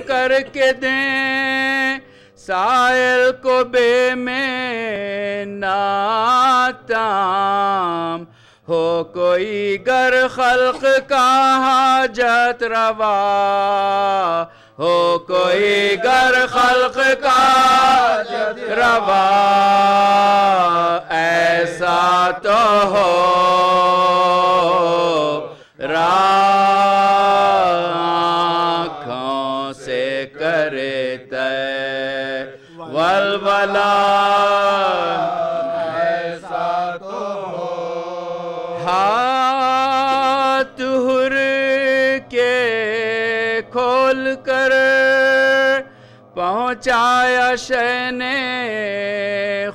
کر کے دیں سائل کو بے میں ناتام ہو کوئی گر خلق کا حاجت روا ہو کوئی گر خلق کا حاجت روا ایسا تو ہو آنکھوں سے کرے طے ولولا ایسا تو ہو ہاتھ ہر کے کھول کر پہنچایا شین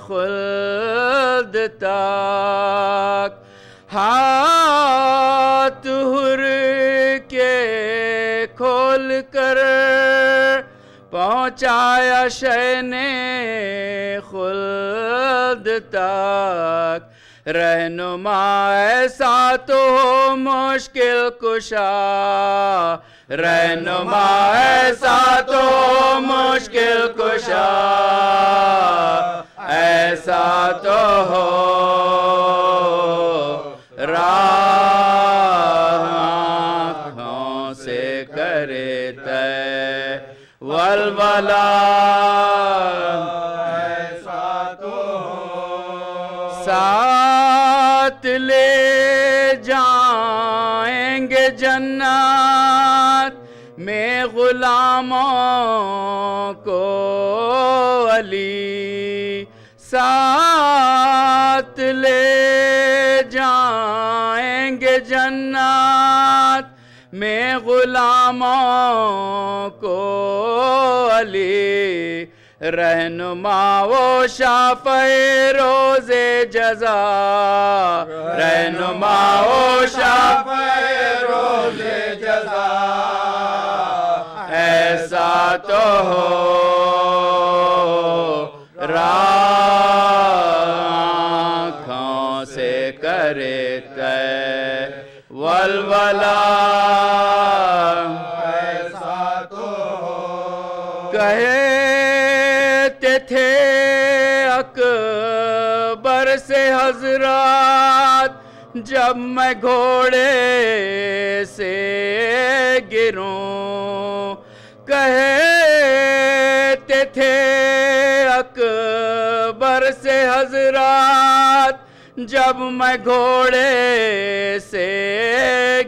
خلد تک ہاتھ ہر کے کھول کر پہنچایا شین خلد تک رہنما ایسا تو مشکل کشا رہنما ایسا تو مشکل کشا ایسا تو ہو آنکھوں سے کرے طے ولولا ایسا تو ہو ساتھ لے جائیں گے جنت میں غلاموں کو علی ساتھ لے جائیں گے جنت میں غلاموں کو علی رہنما وہ شافع روز جزا رہنما وہ شافع روز جزا ایسا تو ہو آنکھوں سے کرے طے ولولا ایسا تو ہو کہتے تھے اکبر سے حضرات جب میں گھوڑے سے گروں کہتے تھے اکبر سے حضرات جب میں گھوڑے سے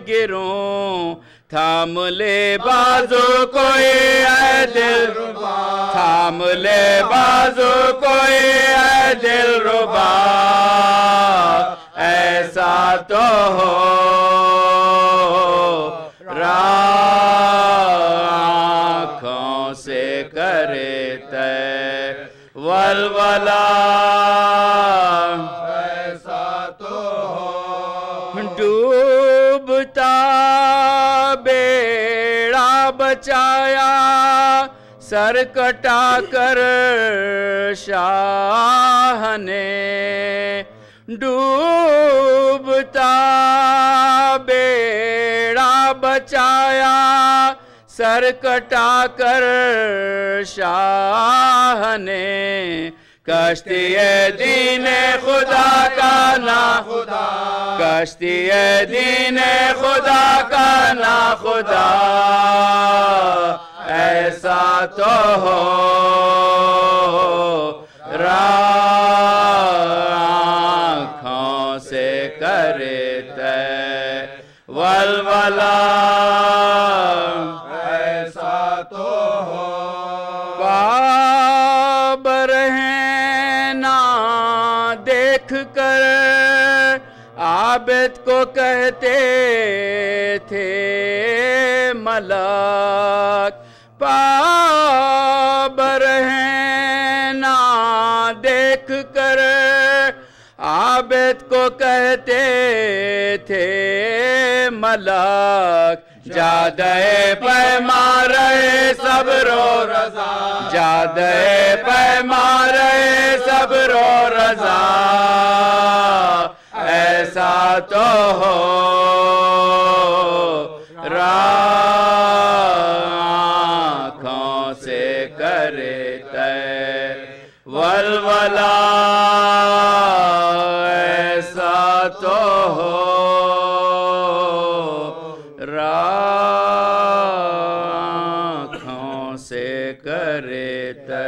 گروں تھام لے بازو کوئی اے دل ربا تھام لے بازو کوئی اے دل ربا ایسا تو ہو آنکھوں سے کرے طے ولولا ایسا تو ہو ڈوبتا بیڑا بچایا سر کٹا کر شاہ نے ڈوبتا بیڑا بچایا سر کٹا کر شاہ نے کشتی دین خدا کا نا خدا کشتی دین خدا کا نا خدا ایسا تو ہو آنکھوں سے کرے طے ولولا ایسا تو ہو بابر ہیں نا دیکھ کر عابد کو کہتے تھے ملک بابر ہیں نا دیکھ کر عابد کو کہتے تھے ملک جادے پیما رہے صبر و رضا جادے پیما رہے صبر و رضا ایسا تو ہو کرے طے ولولا ایسا تو ہو آنکھوں سے کرے طے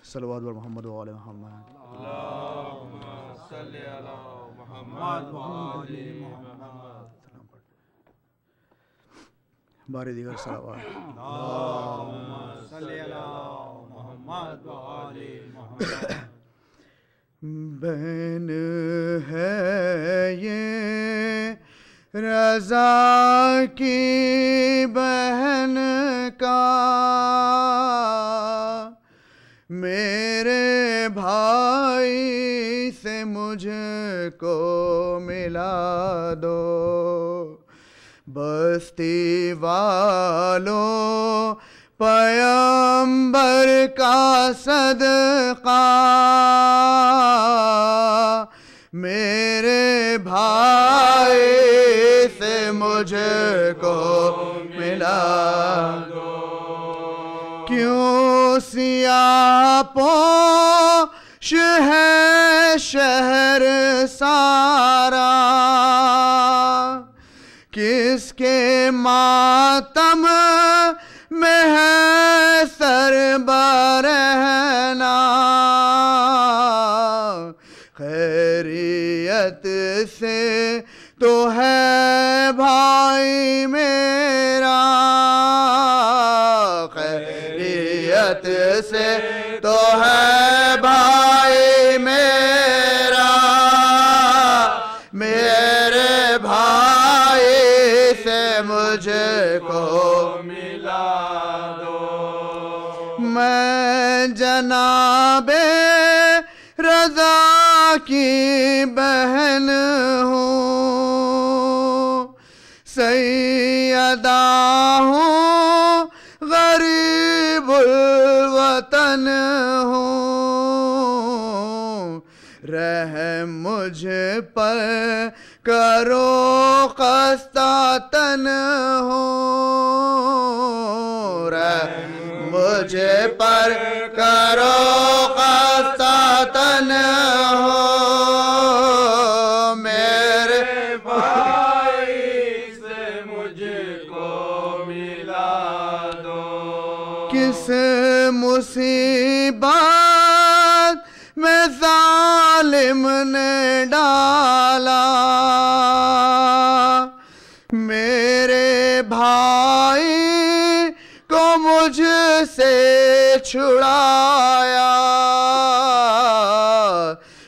صلوات بر محمد و آل محمد اللہم صلی علی محمد و آل محمد باری دیگر صلوات اللہم صلی علی محمد و آل محمد بہن ہے یہ رضا کی بہن کا میرے بھائی سے مجھ کو ملا دو بستی والوں پیغمبر کا صدقہ میرے بھائی سے مجھ کو ملا دو کیوں سیاہ پوش ہے شہر سارا کس کے ماتم میں ہے سر برہنا خیریت سے تو ہے بھائی میرا خیریت سے تو ہے بھائی میرا میرے بھائی سے مجھ کو ملا دو میں جناب رضا کی بہن ہوں سیدہ ہوں غریب الوطن ہوں رحم مجھ پر کرو خستہ تن ہوں رحم مجھ پر کرو خستہ تن ہوں میرے بھائی سے مجھ کو ملا دو کس مصیبت میں ظالم نے ڈالا میرے بھائی کو مجھ سے چھڑایا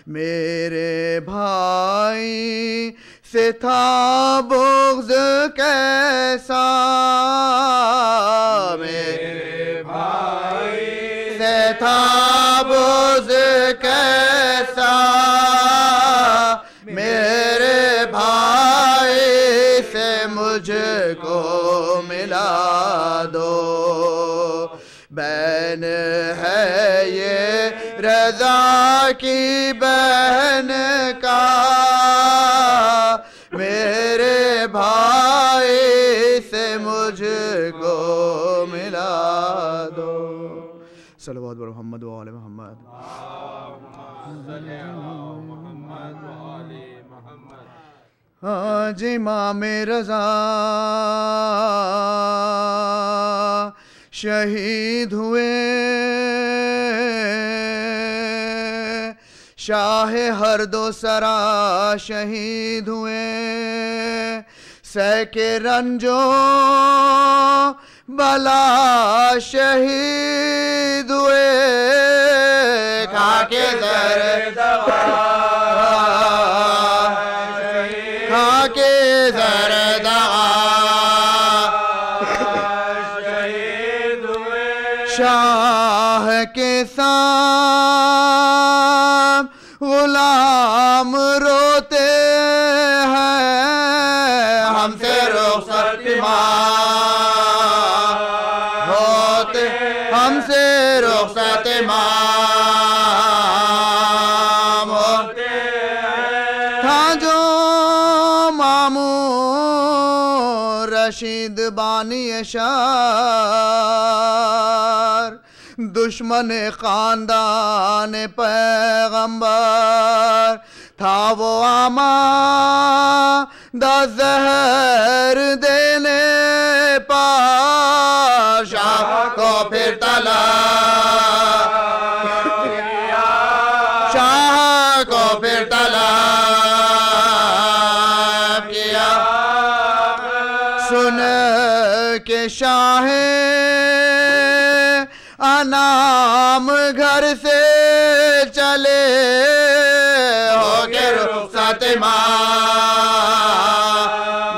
میرے بھائی سے تھا بغض کیسا میرے بھائی سے تھا بغض کیسا میرے بھائی سے مجھ کو ملا دو بہن ہے یہ رضا کی بہن کا میرے بھائی سے مجھ کو ملا دو صلوات بر محمد و آل محمد آج امام رضا شہید ہوئے شاہ ہر دو سرا شہید ہوئے سہ کے رنجو بلا شہید ہوئے کھا کے زرد کھا کے زرد شہید ہوئے شاہ کے سام غلام روتے ہیں ہم سے رخصت امام ہوتے ہم سے رخصت امام ہوتے رشید بانی شار دشمن خاندان پیغمبر تھا وہ آمادہ زہر دینے پاشا کو پھر طلب شاہ کو پھر طلب کیا سن کے شاہ انام گھر سے چلے ہو کے رخصت ماں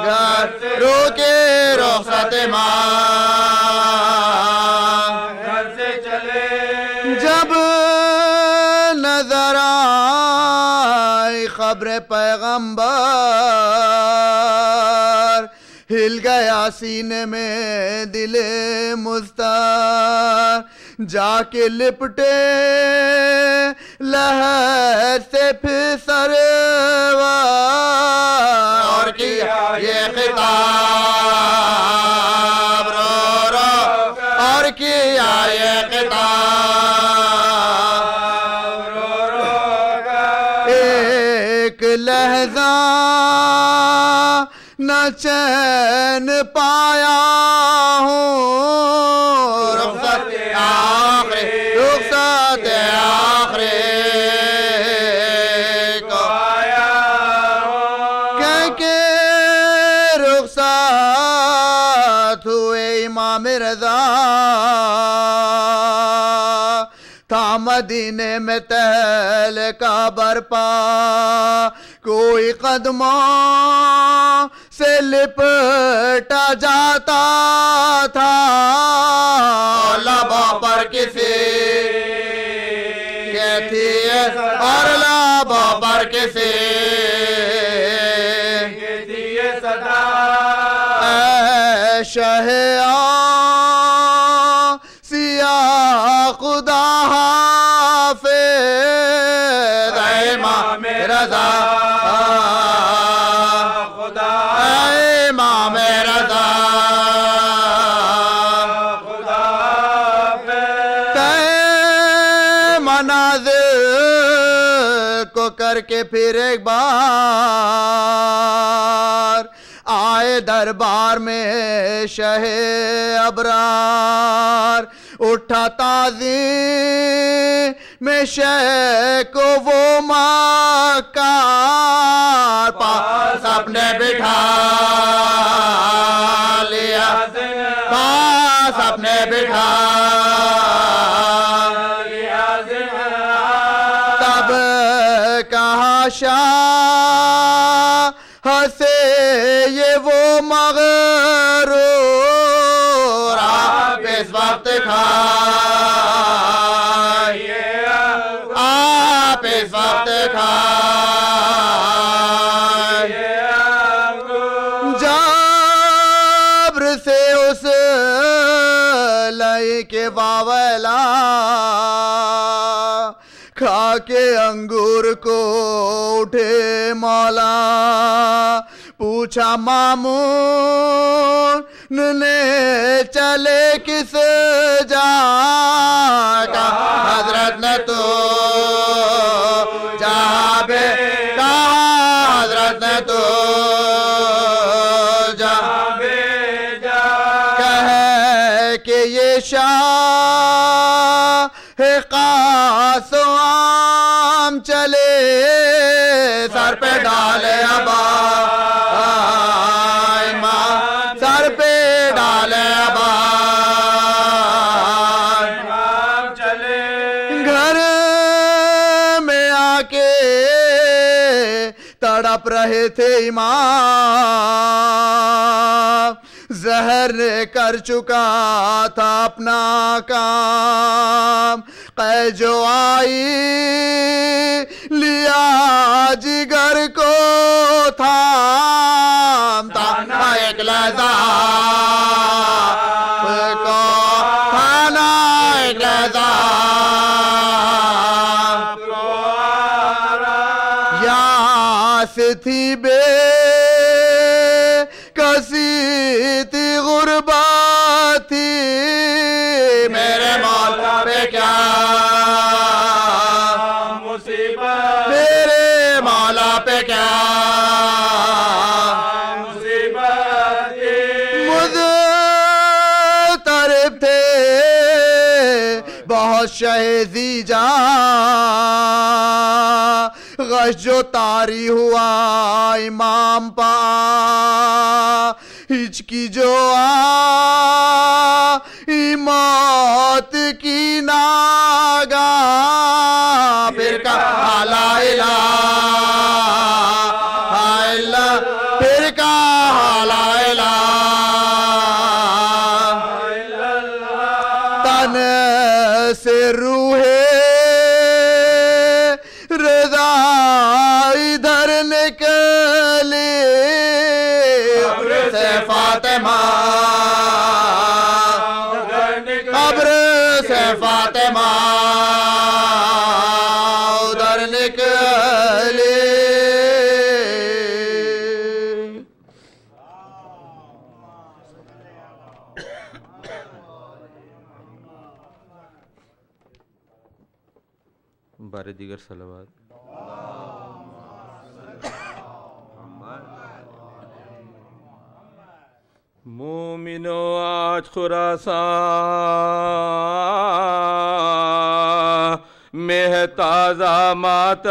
گھر رو کے رخصت ماں گھر سے چلے جب نظر آئی خبر پیغمبر ہل گیا سینے میں دل مضطر جا کے لپٹے لہر سے پھر سرور اور کیا یہ خطاب رو رو اور کیا یہ خطاب رو رو کر ایک لحظہ نہ چین پایا ہوں رخصت آخری کو آیا ہوں کہہ کے رخصت ہوئے امام رضا تھا مدینے میں تہلکہ برپا کوئی قدموں سے لپٹا جاتا تھا لبوں پر کسی کے تھی اور لبوں پر کسی یہ تھی یہ صدا اے شہ سیاہ خدا حافظ اے امام رضا خدا اے امام رضا خدا تے مناظر کو کر کے پھر ایک بار آئے دربار میں شہ ابرار اٹھا تعظیم میں شہ کو وہ مکار پاس اپنے بٹھا لیا پاس اپنے بٹھا تب کہا شاہ ہنسے یہ وہ مغرور آپ اس وقت کھائیے آپ اس وقت کھائیے جبر سے اس لئی کے واویلا کھا کے انگور کو اٹھے مولا پوچھا مامون نے چلے کس جا کا حضرت نے تو جہاں پہ کہا حضرت نے تو جہاں کہے کہ یہ شاہ قاص و عام چلے سر پہ ڈالے ابا سر پہ ڈالے ابا گھر میں آ کے تڑپ رہے تھے امام زہر نے کر چکا تھا اپنا کام قید جو آئی لیا جگر کو تھامتا ایک لحظہ کو تھانا ایک لحظہ یاس تھی بے کسی تھی غربت تھی میرے مولا پہ کیا مصیبت میرے مولا پہ کیا مصیبت مضطرب تھے بہت شہزی جا غش جو طاری ہوا امام پا ہچکی جو موت کی ناگا پھر کہا لا الہ الا پھر کہا لا الہ تن سے روح رضا ادھر نکلے سے فاطمہ قبر سے فاطمہ ادھر نکلے بارے دیگر صلوات مومنو آج خراسان میں ہے تازہ ماتم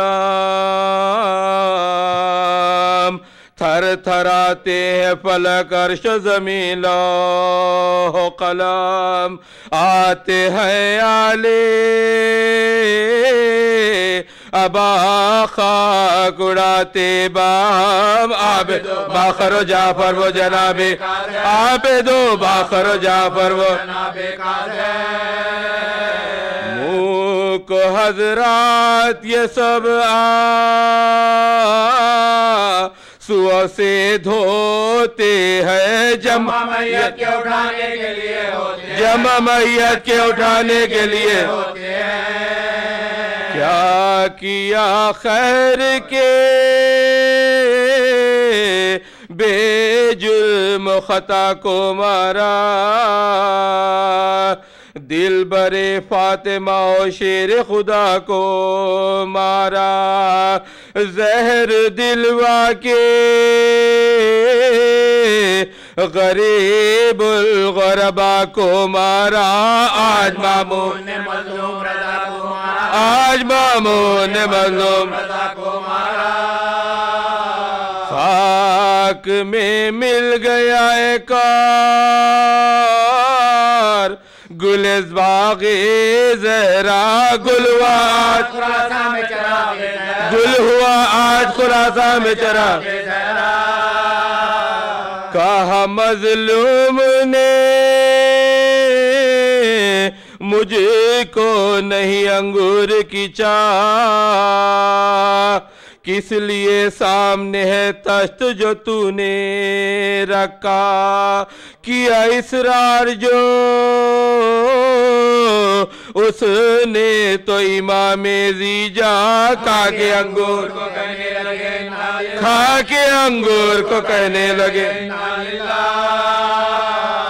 تھر تھراتے ہیں فلک عرش زمین لوح و قلم آتے ہیں آلے ابا خاک اڑاتے بام عابد باخر و جعفر وہ جناب عابد و باخر و جعفر وہ منہ کو حضرات یہ سب سو سے دھوتے ہیں جمع میت کے اٹھانے کے لیے ہوتے ہیں جمع میت کے اٹھانے کے لیے ہوتے ہیں کیا کیا خیر کے بے جرم خطا کو مارا دل برے فاطمہ و شیر خدا کو مارا زہر دلوا کے غریب الغربا کو مارا آج مامون نے مظلوم رضا کو مارا آج مامون نے مظلوم رضا کو مارا خاک میں مل گیا ایک اور گل از باغ زہرا گل ہوا آج خراسان میں چراغ گل ہوا آج خراسان میں چراغ کہا مظلوم نے مجھے کو نہیں انگور کی چاہ کس لیے سامنے ہے تشت جو تو نے رکھا کیا اصرار جو اس نے تو امام زیجا کھا کے انگور کو کہنے لگے کھا کے انگور کو کہنے لگے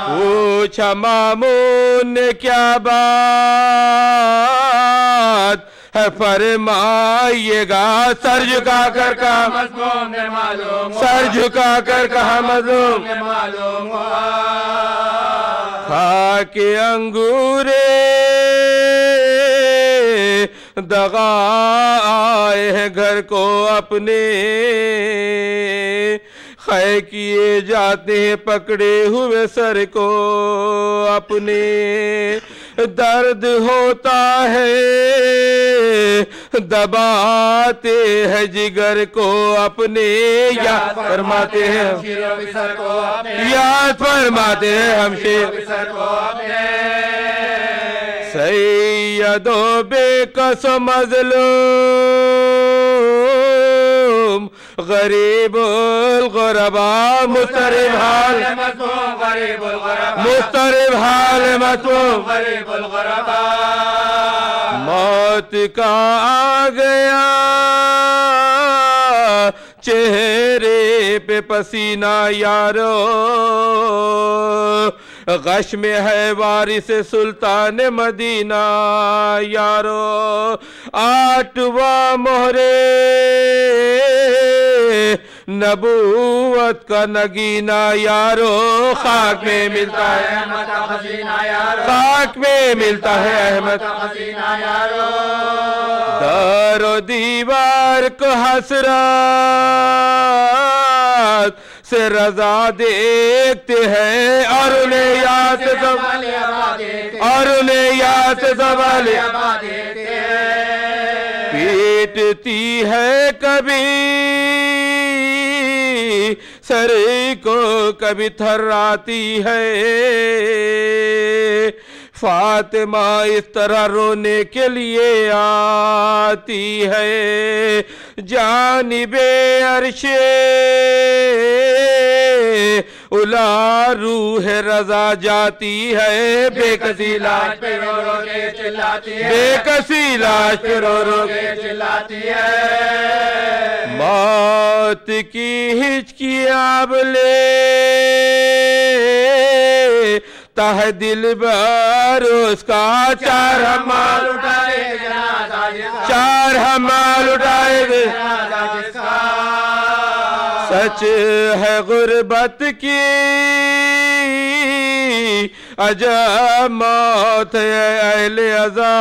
پوچھا مامون نے کیا بات ہے فرمائیے گا سر جھکا کر کہا مظلوم نے معلوم سر جھکا کر کہا مظلوم نے معلوم کھا کے انگورے دغا آئے ہیں گھر کو اپنے خے کیے جاتے ہیں پکڑے ہوئے سر کو اپنے درد ہوتا ہے دباتے ہیں جگر کو اپنے یاد فرماتے ہیں یاد فرماتے ہیں ہم شیر سید و بے کس مظلوم غریب الغرباء مضطرب حال مضطرب حال مطلوب غریب الغرباء موت کا آ گیا چہرے پہ پسینہ یارو غش میں ہے وارث سلطان مدینہ یارو 8واں مہرے نبوت کا نگینہ یارو خاک میں ملتا ہے احمد کا خزینہ یارو خاک میں ملتا ہے احمد کا خزینہ یارو در و دیوار کو حسرت سے رضا دیکھتے ہیں اور انہیں یاد سے زوال پیٹتی ہے کبھی سر کو کبھی تھراتی ہے فاطمہ اس طرح رونے کے لیے آتی ہے جانب عرش الا روح رضا جاتی ہے بے کسی لاش پہ رو رو کے چلاتی ہے بے کسی لاش پہ رو رو کے چلاتی ہے موت کی ہچکی اب لے تہ دل بر اس کا چار حمال اٹھائے جنازہ چار حمال اٹھائے جس کا سچ ہے غربت کی عجب موت ہے اہل عزا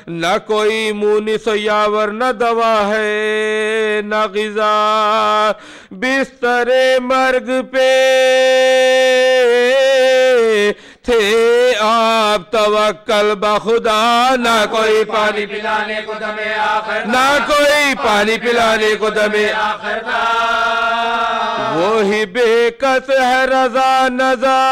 نہ کوئی مونس و یاور نہ دوا ہے نہ غذا بستر مرگ پہ تھے آپ توکل بخدا نہ کوئی پانی پلانے کو دمے آخر نہ کوئی پانی پلانے کو دمے آخر تھا وہی بے کس ہے رضا نظر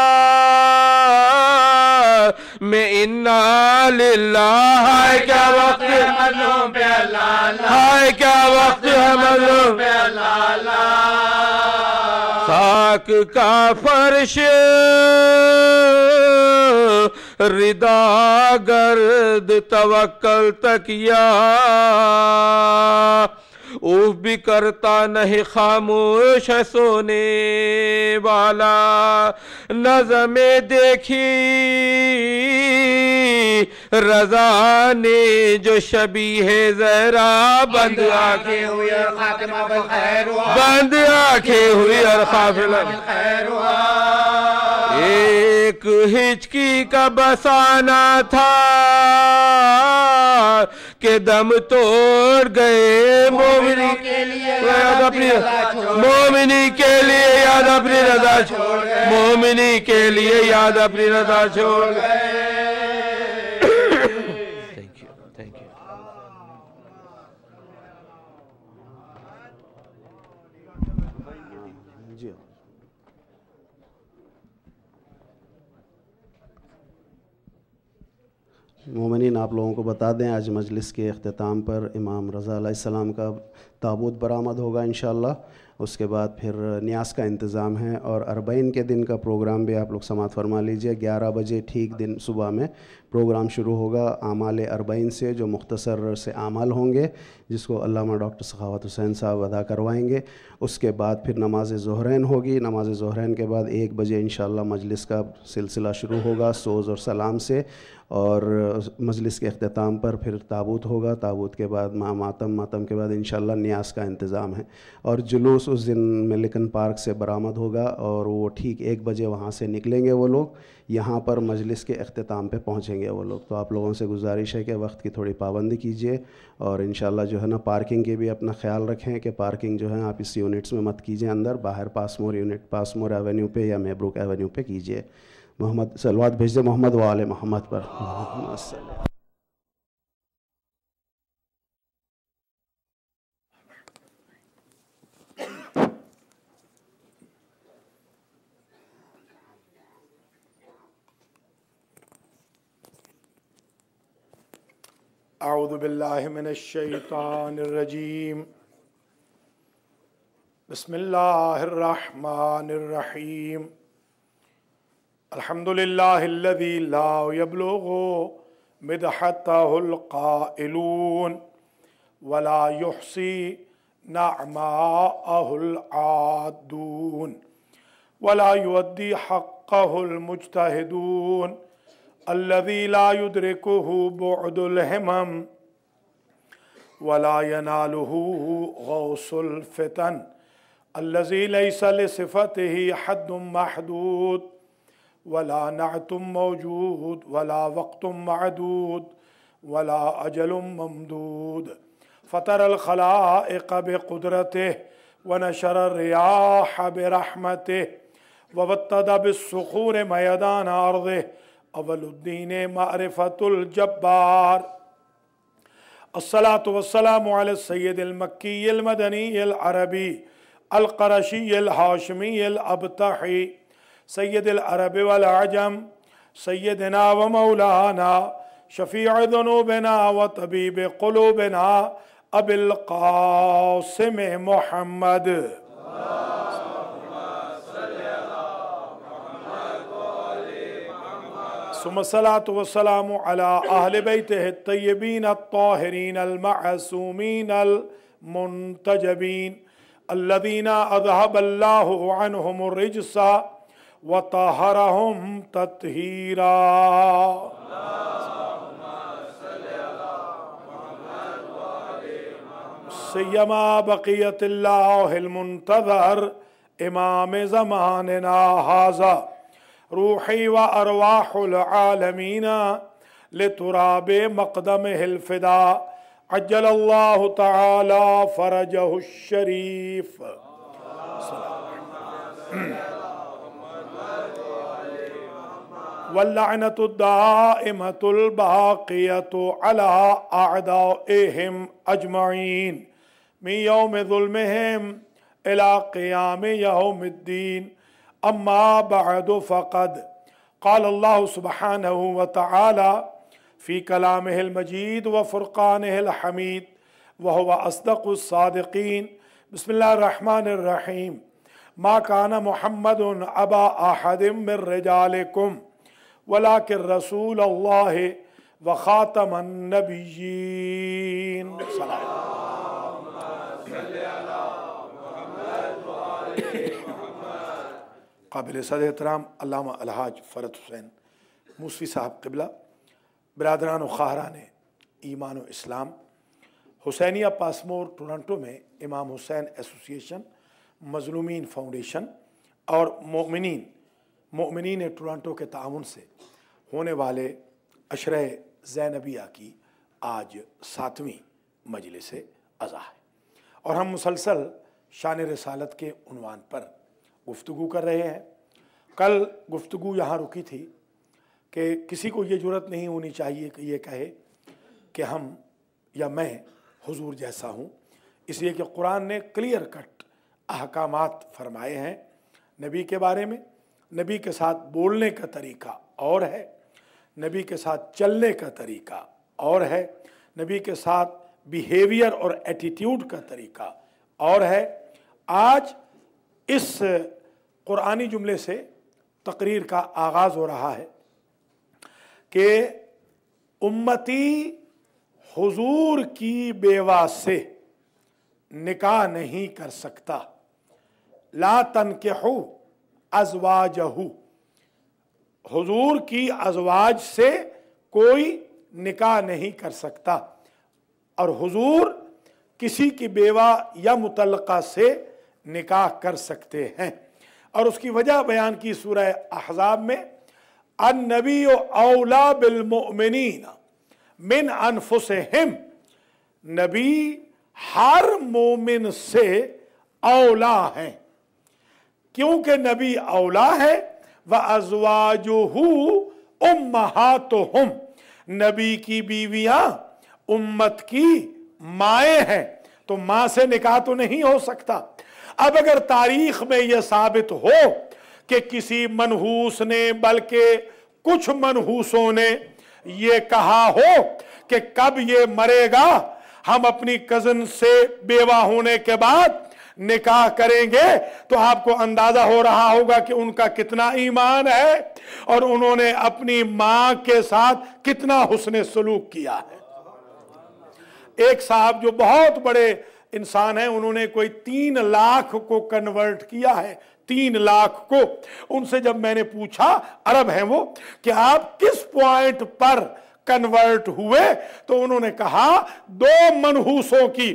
میں انا للہ ہے کیا وقت مظلوم پہ اللہ اللہ ہے کیا وقت ہے مظلوم پہ اللہ اللہ خاک کا فرش ردا گرد توکل تکیا اوف بھی کرتا نہیں خاموش ہے سونے والا نظم دیکھی رضا نے جو شبیہ زہرا بند آنکھیں ہوئی اور خاتمہ بالخیر ہوا بند آنکھیں ہوئی اور قافلہ بالخیر ہوا ایک ہچکی کا بسانا تھا کہ دم توڑ گئے مومنی کے لیے یاد اپنی مومنی کے لیے یاد اپنی رضا چھوڑ گئے مومنی کے لیے یاد اپنی رضا چھوڑ گئے Thank you. مومنین آپ لوگوں کو بتا دیں آج مجلس کے اختتام پر امام رضا علیہ السلام کا تابوت برآمد ہوگا انشاءاللہ اس کے بعد پھر نیاز کا انتظام ہے اور 40 کے دن کا پروگرام بھی آپ لوگ سماعت فرما لیجئے 11 بجے ٹھیک دن صبح میں پروگرام شروع ہوگا اعمال 40 سے جو مختصر سے اعمال ہوں گے جس کو علامہ ڈاکٹر سخاوت حسین صاحب ادا کروائیں گے اس کے بعد پھر نماز ظہرین ہوگی نماز ظہرین کے بعد 1 بجے انشاءاللہ مجلس کا سلسلہ شروع ہوگا سوز اور سلام سے اور مجلس کے اختتام پر پھر تابوت ہوگا تابوت کے بعد ماتم کے بعد انشاءاللہ نیاز کا انتظام ہے اور جلوس اس دن ملکن پارک سے برآمد ہوگا اور وہ ٹھیک 1 بجے وہاں سے نکلیں گے وہ لوگ یہاں پر مجلس کے اختتام پہ پہنچیں گے وہ لوگ تو آپ لوگوں سے گزارش ہے کہ وقت کی تھوڑی پابندی کیجیے اور انشاءاللہ جو ہے نا پارکنگ کے بھی اپنا خیال رکھیں کہ پارکنگ جو ہے آپ اس یونٹس میں مت کیجیے اندر باہر پاسمور ایونیو پہ یا میبروک ایونیو پہ کیجیے محمد صلوات بھیج دے محمد و آل محمد پر اعوذ باللہ من الشیطان الرجیم بسم اللہ الرحمن الرحیم الحمدللہ الذی لا یبلغ مدحتہ القائلون ولا یحصی नअमाअहुल आदून वला युअद्दी हक़्क़हुल मुज्तहिदून अल्लज़ी ला युद्रिकुहु बुअदुल हिमम वला यनालुहु गौसुल फितन अल्लज़ी लैसा लिसिफ़तिही हद्दुम महदूद वला नअतुम मौजूद वला वक़्तुम मअदूद वला अजलुम ममदूद फ़तरल ख़लाइक़ बिक़ुदरतिही व नशरर रियाह बिरहमतिही व वत्तदा बिस्सुख़ूर मयदान अर्ज़िही अवलुद्दीन मारिफ़तुल जब्बार अस्सलातु वस्सलामु अला सय्यदिल मक्कीयिल मदनीयिल अरबी अल क़रशीयिल हाशिमीयिल अबतही सय्यदिल अरब वल अजम सय्यदना व मौलाना शफ़ीअ ज़ुनूबिना व तबीब क़ुलूबिना अबिल क़ासिम मुहम्मद सुम्मस्सलातु वस्सलामु अला अहले बैतिही अत्तय्यबीन अत्ताहिरीन अल-मअसूमीन अल-मुंतजबीन अल्लज़ीना अज़हबल्लाहु अन्हुमुर रिज्सा व तहरहुम तत्हीरा। सय्यमा बक़ियतिल्लाहिल मुंतज़र इमाम ज़मानिना हाज़ा रूही व अरवाहुल आलमीना लितुराबे मक़दमिहिल फ़िदा अज्जलल्लाहु तआला फ़रजहु शरीफ। वल्लअनतु दाइमतुल बाक़ियतु अला अअदाइहिम अजमईन मिन यौमि ज़ुल्मिहिम इला क़ियामि यौमिद्दीन। अम्मा बअदु फ़क़द क़ाल अल्लाहु सुब्हानहु व तआला फ़ी कलामिहिल मजीद व फ़ुरक़ानिहिल हमीद व हुवा अस्दक़ुस सादिक़ीन। बिस्मिल्लाहिर रहमानिर रहीम। मा काना मुहम्मदुन अबा अहदिम मिर रिजालिकुम वलाकिन रसूलुल्लाहि व ख़ातमन नबिय्यीन। काबिल सदर एहतराम अल्लामा अलहाज फ़रत हुसैन मूसवी साहब क़िबला, बिरादरान व ख़ाहरान ईमान व इस्लाम, हुसैनिया पासमोर टोरंटो में इमाम हुसैन एसोसिएशन, मज़लूमीन फाउंडेशन और मोमिनीन टोरंटो के ताउन से होने वाले अशरे ज़ैनबिया की आज 7वीं मजलिस अज़ा है और हम मुसलसल शान रिसालत के उन्वान पर गुफ्तगू कर रहे हैं। कल गुफ्तगू यहाँ रुकी थी कि किसी को ये जुर्रत नहीं होनी चाहिए कि ये कहे कि हम या मैं हुजूर जैसा हूँ, इसलिए कि कुरान ने क्लियर कट अहकामात फरमाए हैं नबी के बारे में। नबी के साथ बोलने का तरीका और है, नबी के साथ चलने का तरीका और है, नबी के साथ बिहेवियर और एटीट्यूड का तरीका और है। आज इस कुरानी जुमले से तकरीर का आगाज़ हो रहा है कि उम्मती हुजूर की बेवा से निकाह नहीं कर सकता। ला तनकिहु अज़वाजहु, हुजूर की अज़वाज से कोई निकाह नहीं कर सकता और हुजूर किसी की बेवा या मुतल्लका से निकाह कर सकते हैं। और उसकी वजह बयान की सूरह अहज़ाब में, अन्नबी औला बिल मुमिनीन मिन अनफुसिहिम, नबी हर मोमिन से औला है। क्योंकि नबी औला है, व अज़वाजुहु उम्महातुहुम, नबी की बीवियां उम्मत की माएँ हैं, तो माँ से निकाह तो नहीं हो सकता। अब अगर तारीख में यह साबित हो कि किसी मनहूस ने, बल्कि कुछ मनहूसों ने ये कहा हो कि कब ये मरेगा हम अपनी कज़न से बेवा होने के बाद निकाह करेंगे, तो आपको अंदाजा हो रहा होगा कि उनका कितना ईमान है और उन्होंने अपनी मां के साथ कितना हुस्न सलूक किया है। एक साहब जो बहुत बड़े इंसान हैं, उन्होंने कोई 3 लाख को कन्वर्ट किया है, 3 लाख को। उनसे जब मैंने पूछा, अरब हैं वो, कि आप किस पॉइंट पर कन्वर्ट हुए, तो उन्होंने कहा 2 मनहूसों की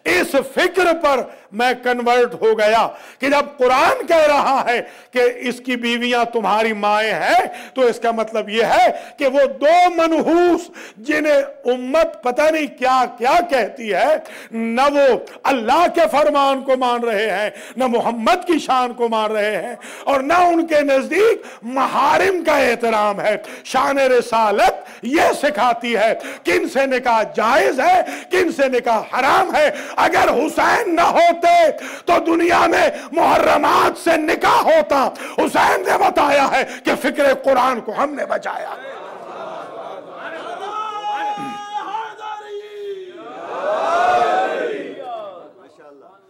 इस फिक्र पर मैं कन्वर्ट हो गया कि जब कुरान कह रहा है कि इसकी बीवियां तुम्हारी माएं हैं, तो इसका मतलब यह है कि वो 2 मनहूस जिन्हें उम्मत पता नहीं क्या क्या कहती है, न वो अल्लाह के फरमान को मान रहे हैं, न मोहम्मद की शान को मान रहे हैं, और न उनके नजदीक महारिम का एहतराम है। शान रिसालत यह सिखाती है किन से निकाह जायज है, किन से निकाह हराम है। अगर हुसैन न होते तो दुनिया में मुहर्रमात से निकाह होता। हुसैन ने बताया है कि फिक्र कुरान को हमने बचाया।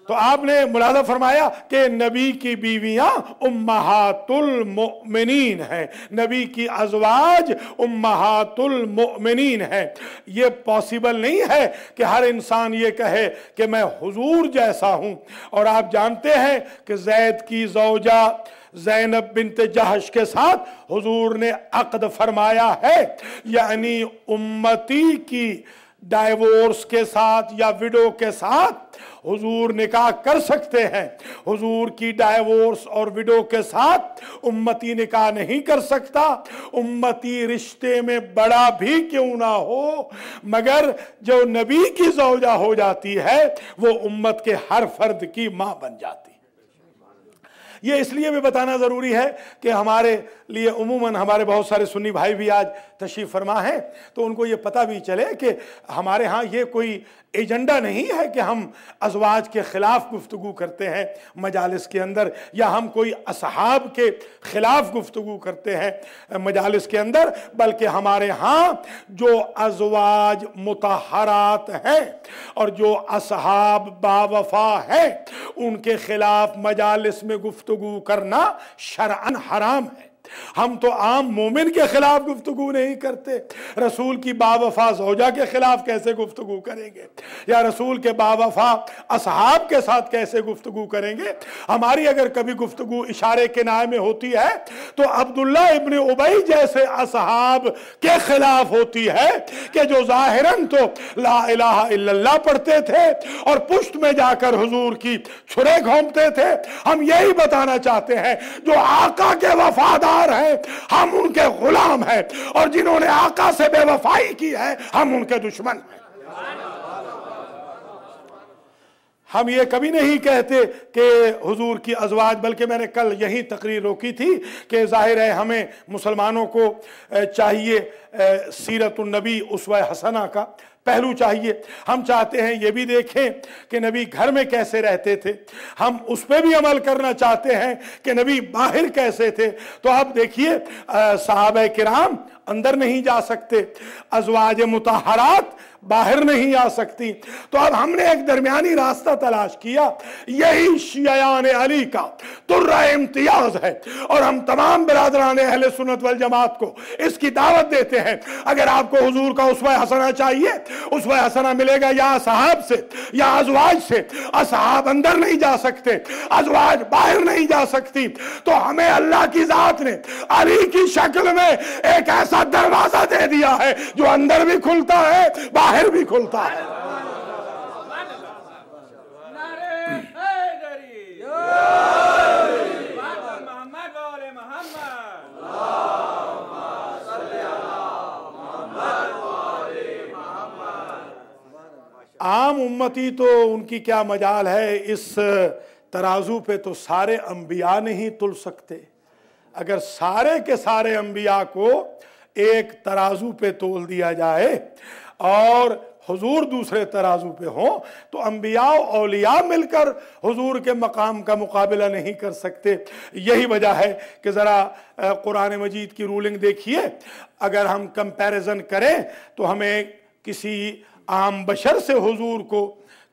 तो आपने मुलाज़ा फरमाया कि नबी की बीवियां उम्महातुल मुमिनीन हैं, नबी की अज़वाज उम्महातुल मुमिनीन हैं। ये पॉसिबल नहीं है कि हर इंसान ये कहे कि मैं हुजूर जैसा हूं। और आप जानते हैं कि ज़ैद की ज़ौजा ज़ैनब बिन्त जहश के साथ हुजूर ने अक़द फरमाया है, यानी उम्मती की डाइवोर्स के साथ या विडो के साथ हुजूर निकाह कर सकते हैं। हुजूर की डाइवोर्स और विडो के साथ उम्मती निकाह नहीं कर सकता। उम्मती रिश्ते में बड़ा भी क्यों ना हो, मगर जो नबी की ज़ौजा हो जाती है वो उम्मत के हर फर्द की मां बन जाती है। ये इसलिए भी बताना ज़रूरी है कि हमारे लिए उमूमन हमारे बहुत सारे सुन्नी भाई भी आज तशरीफ़ फरमा हैं, तो उनको ये पता भी चले कि हमारे यहाँ ये कोई एजेंडा नहीं है कि हम अज़वाज के ख़िलाफ़ गुफ्तगू करते हैं मजालिस के अंदर, या हम कोई असहाब के ख़िलाफ़ गुफ्तगू करते हैं मजालिस के अंदर, बल्कि हमारे यहाँ जो अज़वाज मुतहरात हैं और जो असहाब बावफ़ा हैं उनके ख़िलाफ़ मजालिस में गुफ्तगू करना शरअन हराम है। हम तो आम मोमिन के खिलाफ गुफ्तगू नहीं करते, रसूल की बावफा ज़ौजा के खिलाफ कैसे गुफ्तगू करेंगे, या रसूल के बावफा असहाब के साथ कैसे गुफ्तगू करेंगे। हमारी अगर कभी गुफ्तगू इशारे के नाए में होती है तो अब्दुल्ला इब्न उबई जैसे असहाब के खिलाफ होती है कि जो ज़ाहिरन तो ला इलाहा इल्लल्लाह पढ़ते थे और पुश्त में जाकर हुजूर की छुरे घोंपते थे। हम यही बताना चाहते हैं जो आका के वफादार है हम उनके गुलाम हैं, और जिन्होंने आका से बेवफाई की है हम उनके दुश्मन हैं। हम ये कभी नहीं कहते कि हुजूर की अज़वाज, बल्कि मैंने कल यही तकरीर रोकी थी कि जाहिर है हमें मुसलमानों को चाहिए सीरतुन नबी उसवा हसना का पहलू चाहिए। हम चाहते हैं ये भी देखें कि नबी घर में कैसे रहते थे, हम उस पर भी अमल करना चाहते हैं कि नबी बाहर कैसे थे। तो आप देखिए सहाबा किराम अंदर नहीं जा सकते, अज़वाज मुतहरात बाहर नहीं आ सकती। तो अब हमने एक दरमियानी रास्ता तलाश किया, यही शियान अली का तुर्रा इम्तियाज है, और हम तमाम बिरादरान अहले सुन्नत वल जमात को इसकी दावत देते हैं। अगर आपको हुजूर का उसवा हसना चाहिए, उसवा हसना मिलेगा या असहाब से या अज़वाज से। असहाब अंदर नहीं जा सकते, अज़वाज बाहर नहीं जा सकती, तो हमें अल्लाह की जात ने अली की शक्ल में एक ऐसा दरवाजा दे दिया है जो अंदर भी खुलता है बाहर भी खुलता है। आम उम्मती तो उनकी क्या मजाल है, इस तराजू पे तो सारे अंबिया नहीं तुल सकते। अगर सारे के सारे अंबिया को एक तराजू पे तोल दिया जाए और हुजूर दूसरे तराजू पे हो, तो अंबिया औलिया मिलकर हुजूर के मकाम का मुकाबला नहीं कर सकते। यही वजह है कि ज़रा कुरान मजीद की रूलिंग देखिए, अगर हम कंपैरिजन करें तो हमें किसी आम बशर से हुजूर को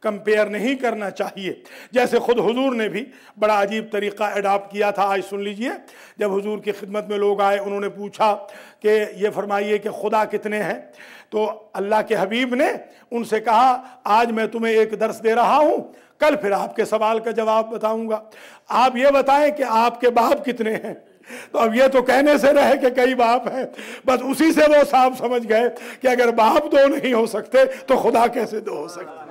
कंपेयर नहीं करना चाहिए। जैसे खुद हुजूर ने भी बड़ा अजीब तरीक़ा अडॉप्ट किया था। आज सुन लीजिए, जब हुजूर की खिदमत में लोग आए, उन्होंने पूछा कि ये फरमाइए कि खुदा कितने हैं, तो अल्लाह के हबीब ने उनसे कहा, आज मैं तुम्हें एक दर्स दे रहा हूँ, कल फिर आपके सवाल का जवाब बताऊंगा, आप ये बताएं कि आपके बाप कितने हैं। तो अब ये तो कहने से रहे कि कई बाप हैं, बस उसी से वो साफ समझ गए कि अगर बाप दो नहीं हो सकते तो खुदा कैसे दो हो सकते।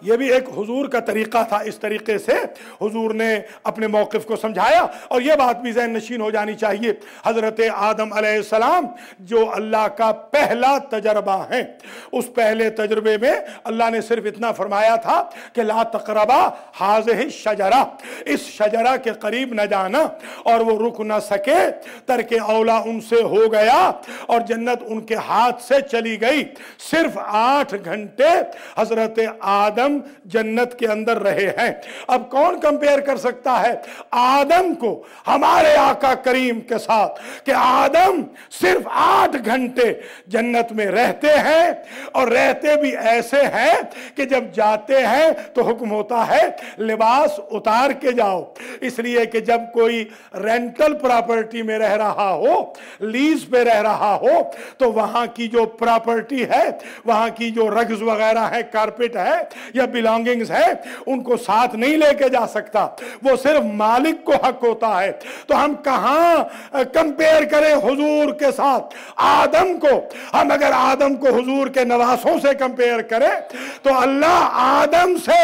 ये भी एक हुजूर का तरीक़ा था। इस तरीक़े से हुजूर ने अपने मौक़िफ़ को समझाया। और ये बात भी ज़हन नशीन हो जानी चाहिए, हज़रत आदम अलैहिस्सलाम जो अल्लाह का पहला तजर्बा है, उस पहले तजर्बे में अल्लाह ने सिर्फ इतना फरमाया था कि ला तक़रबा हाज़िहि शजरा, इस शजरा के करीब न जाना, और वो रुक न सके, तरके औला उनसे हो गया और जन्नत उनके हाथ से चली गई। सिर्फ 8 घंटे हज़रत आदम जन्नत के अंदर रहे हैं। अब कौन कंपेयर कर सकता है आदम को हमारे आका करीम के साथ कि आदम सिर्फ 8 घंटे जन्नत में रहते हैं, और रहते भी ऐसे हैं कि जब जाते हैं तो हुक्म होता है लिबास उतार के जाओ। इसलिए कि जब कोई रेंटल प्रॉपर्टी में रह रहा हो, लीज पे रह रहा हो, तो वहां की जो प्रॉपर्टी है, वहां की जो रग्स वगैरह है, कारपेट है या बिलोंगिंग्स है, उनको साथ नहीं लेके जा सकता, वो सिर्फ मालिक को हक होता है। तो हम कहां कंपेयर करें हुजूर के साथ आदम को? हम अगर आदम को हुजूर के नवासों से कंपेयर करें तो अल्लाह आदम से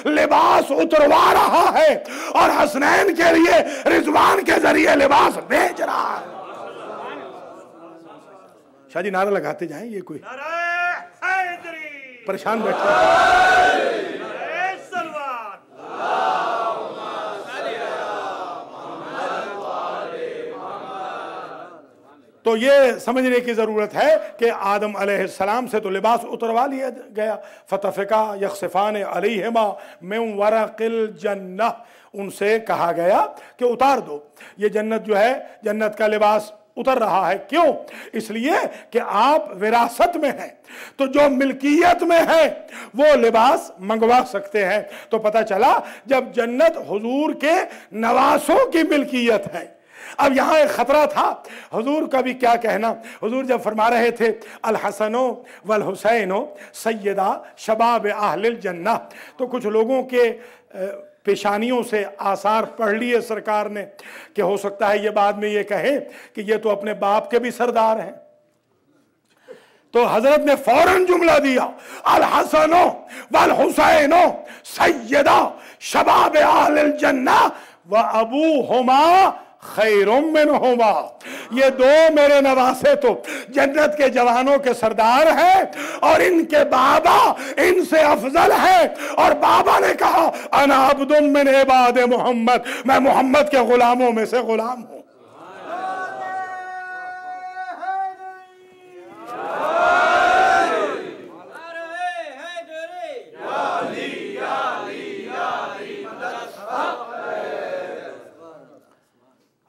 लिबास उतरवा रहा है और हसनैन के लिए रिजवान के जरिए लिबास भेज रहा है। शादी नारा लगाते जाएं, ये कोई परेशान बैठे। तो ये समझने की ज़रूरत है कि आदम अलैहिस्सलाम से तो लिबास उतरवा लिया गया। फतफ़िका यख्सिफ़ान अलैहिमा मिन वरक़िल जन्नह, उनसे कहा गया कि उतार दो, ये जन्नत जो है, जन्नत का लिबास उतर रहा है। क्यों? इसलिए कि आप विरासत में हैं, तो जो मिल्कियत में है वो लिबास मंगवा सकते हैं। तो पता चला जब जन्नत हुजूर के नवासों की मिल्कियत है। अब यहाँ एक खतरा था, हुजूर का भी क्या कहना। हुजूर जब फरमा रहे थे अल हसनो वल हुसैनो सैयदा शबाब अहलिल जन्नह, तो कुछ लोगों के पेशानियों से आसार पढ़ लिए सरकार ने कि हो सकता है ये बाद में ये कहे कि ये तो अपने बाप के भी सरदार हैं। तो हजरत ने फौरन जुमला दिया, अल हसनो वल हुसैनो सैयदा शबाब अहलिल जन्नह व अबूहुमा खैरुम मिनहुमा, ये दो मेरे नवासे तो जन्नत के जवानों के सरदार हैं और इनके बाबा इनसे अफजल हैं। और बाबा ने कहा अना अब्दुम मिन इबाद मोहम्मद, मैं मोहम्मद के गुलामों में से गुलाम हूं।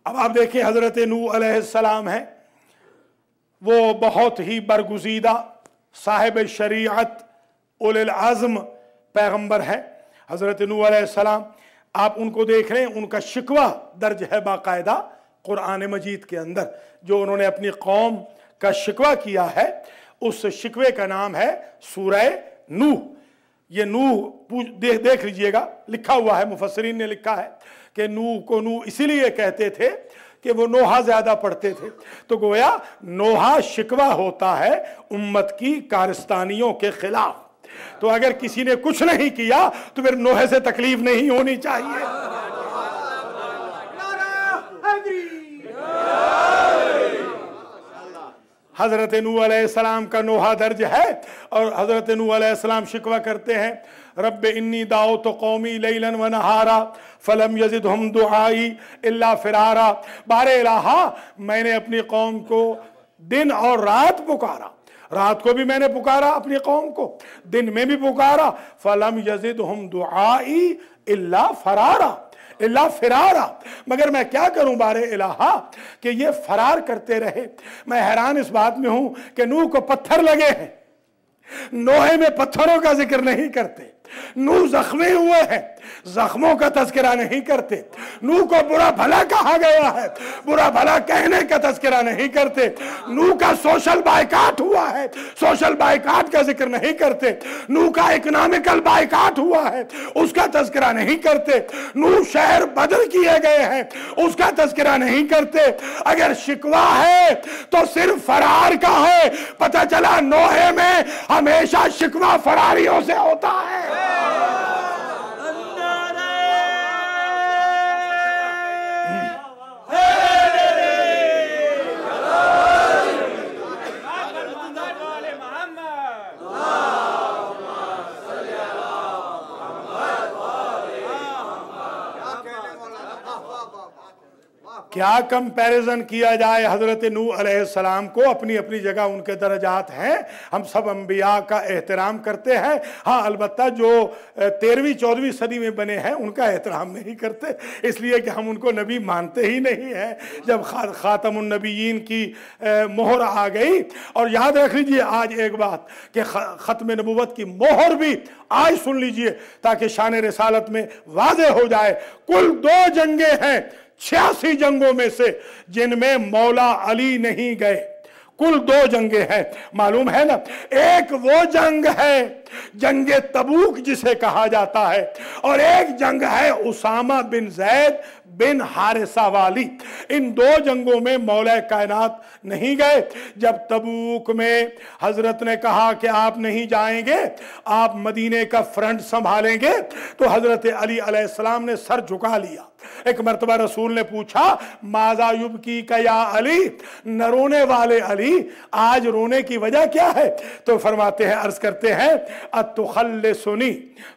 अब आप देखिए हजरत नूह अलैहिस्सलाम है, वो बहुत ही बरगुज़ीदा साहिब शरीअत उलिल अज़्म पैगंबर है हजरत नूह अलैहिस्सलाम। आप उनको देख रहे हैं, उनका शिकवा दर्ज है बाकायदा कुरान मजीद के अंदर। जो उन्होंने अपनी कौम का शिकवा किया है, उस शिकवे का नाम है सूरह नूह। ये नूह देख लीजिएगा, लिखा हुआ है, मुफस्सिरीन ने लिखा है कि नूह को नूह इसीलिए कहते थे कि वो नोहा ज्यादा पढ़ते थे। तो गोया नोहा शिकवा होता है उम्मत की कारस्तानियों के खिलाफ। तो अगर किसी ने कुछ नहीं किया तो फिर नोहे से तकलीफ नहीं होनी चाहिए। हजरत नूह अलैहिस्सलाम का नोहा दर्ज है और हजरत नूह अलैहिस्सलाम शिकवा करते हैं, रब्ब इन्नी दाऊतु कौमी लैलन व नहारा फलम यजिदहुम दुआई इल्ला फिरारा। बारे इलाहा, मैंने अपनी कौम को दिन और रात पुकारा, रात को भी मैंने पुकारा अपनी कौम को, दिन में भी पुकारा, फलम यजिदहुम दुआई इल्ला फरारा, इल्ला फिरारा, मगर मैं क्या करूं बारे इलाहा कि ये फरार करते रहे। मैं हैरान इस बात में हूं कि नूह को पत्थर लगे हैं, नोहे में पत्थरों का जिक्र नहीं करते। नूह जख्मी हुए हैं, जख्मों का तज़किरा नहीं करते। नूह को बुरा भला कहा गया है, बुरा भला कहने का तज़किरा नहीं करते। नूह का सोशल बायकाट हुआ है, सोशल बायकाट का जिक्र नहीं करते। नूह का इकोनॉमिकल बायकाट हुआ है, उसका तज़किरा नहीं करते। नूह शहर बदल किए गए हैं, उसका तज़किरा नहीं करते। अगर शिकवा है तो सिर्फ फरार का है। पता चला नोहे में हमेशा शिकवा फरारियों से होता है। क्या कंपैरिजन किया जाए हजरत नूह अलैहिस्सलाम को, अपनी अपनी जगह उनके दर्जात हैं। हम सब अंबिया का एहतराम करते हैं। हाँ, अलबत्ता जो 13वीं 14वीं सदी में बने हैं उनका एहतराम नहीं करते, इसलिए कि हम उनको नबी मानते ही नहीं हैं। जब खातमुन नबीयीन की मोहर आ गई, और याद रख लीजिए आज एक बात कि ख़त्म नबूवत की मोहर भी आज सुन लीजिए ताकि शान रिसालत में वाज़ेह हो जाए। कुल 2 जंगें हैं 86 जंगों में से जिनमें मौला अली नहीं गए। कुल 2 जंगे हैं, मालूम है ना। एक वो जंग है जंगे तबूक जिसे कहा जाता है, और एक जंग है उसामा बिन जैद बिन हारिसा वाली। इन 2 जंगों में मौला कायनात नहीं गए। जब तबूक में हजरत ने कहा कि आप नहीं जाएंगे, आप मदीने का फ्रंट संभालेंगे, तो हजरत अली अलैहिस्सलाम ने सर झुका लिया। एक मर्तबा रसूल ने पूछा, माजा युब की कया अली, न रोने वाले अली, आज रोने की वजह क्या है? तो फरमाते हैं, अर्ज करते हैं, अतुखल्लिसुनी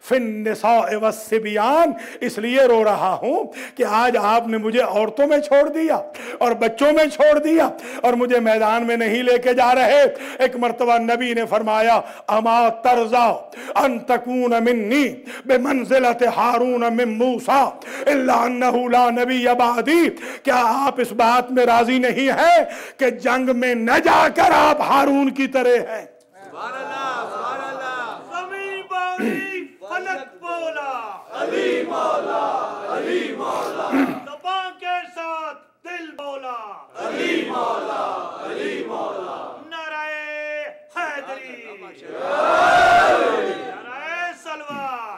फिन्निसाए वस्सिबियान, इसलिए रो रहा हूं कि आज आपने मुझे औरतों में छोड़ दिया और बच्चों में छोड़ दिया और मुझे मैदान में नहीं लेके जा रहे। एक मर्तबा नबी ने फरमाया, अमा तरजा अन तकून मिन्नी बिमंजिलत हारून मिन मूसा इल्ला अन्नहु ला नबी अबादी, क्या आप इस बात में राजी नहीं है कि जंग में न जाकर आप हारून की तरह हैं? फलक बोला अली मौला, अली मौला, ज़बान के साथ दिल बोला अली मौला, अली मौला, नाराए हैदरी, नाराए सलवार,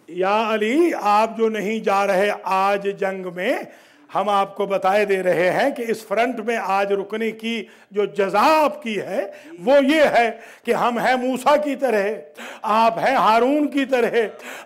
या अली, आप जो नहीं जा रहे आज जंग में, हम आपको बताए दे रहे हैं कि इस फ्रंट में आज रुकने की जो जज़ा आपकी है वो ये है कि हम हैं मूसा की तरह, आप हैं हारून की तरह।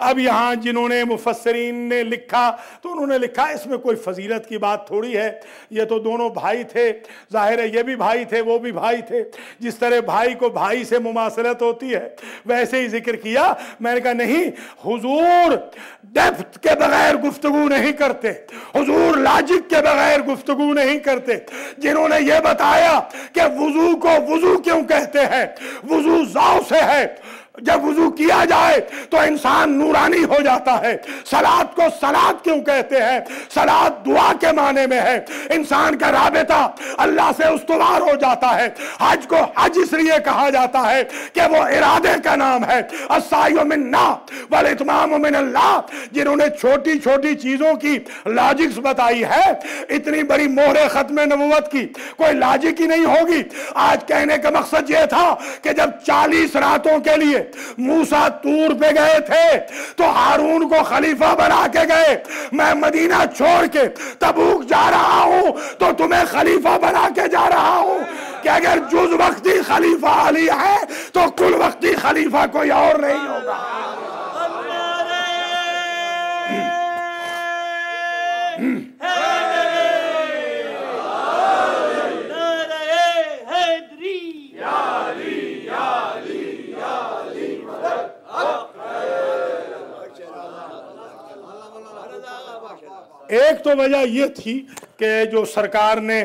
अब यहाँ जिन्होंने मुफस्सरीन ने लिखा तो उन्होंने लिखा इसमें कोई फजीलत की बात थोड़ी है, ये तो दोनों भाई थे, जाहिर है ये भी भाई थे वो भी भाई थे, जिस तरह भाई को भाई से मुमासलत होती है वैसे ही जिक्र किया। मैंने कहा नहीं, हुजूर डेप्थ के बगैर गुफ्तगू नहीं करते, हुजूर लॉजिक के बगैर गुफ्तगू नहीं करते। जिन्होंने ये बताया कि वुजू को वुजू क्यों कहते हैं, वुजू जाओ से है, जब वुजू किया जाए तो इंसान नूरानी हो जाता है। सलात को सलात क्यों कहते हैं, सलात दुआ के माने में है, इंसान का राबिता अल्लाह से उस्तवार हो जाता है। हज को हज इसलिए कहा जाता है कि वो इरादे का नाम है। अस्सायु मिन्ना वल इत्मामु मिनल्लाह, जिन्होंने छोटी छोटी चीजों की लॉजिक्स बताई है, इतनी बड़ी मोहरे खत्म नबुवत की कोई लॉजिक ही नहीं होगी। आज कहने का मकसद ये था कि जब 40 रातों के लिए मूसा तूर पे गए थे तो हारून को खलीफा बना के गए, मैं मदीना छोड़ के तबूक जा रहा हूं तो तुम्हें खलीफा बना के जा रहा हूं कि अगर जुज वक्ती खलीफा अली है तो कुल वक्ती खलीफा कोई और नहीं होगा। एक तो वजह यह थी कि जो सरकार ने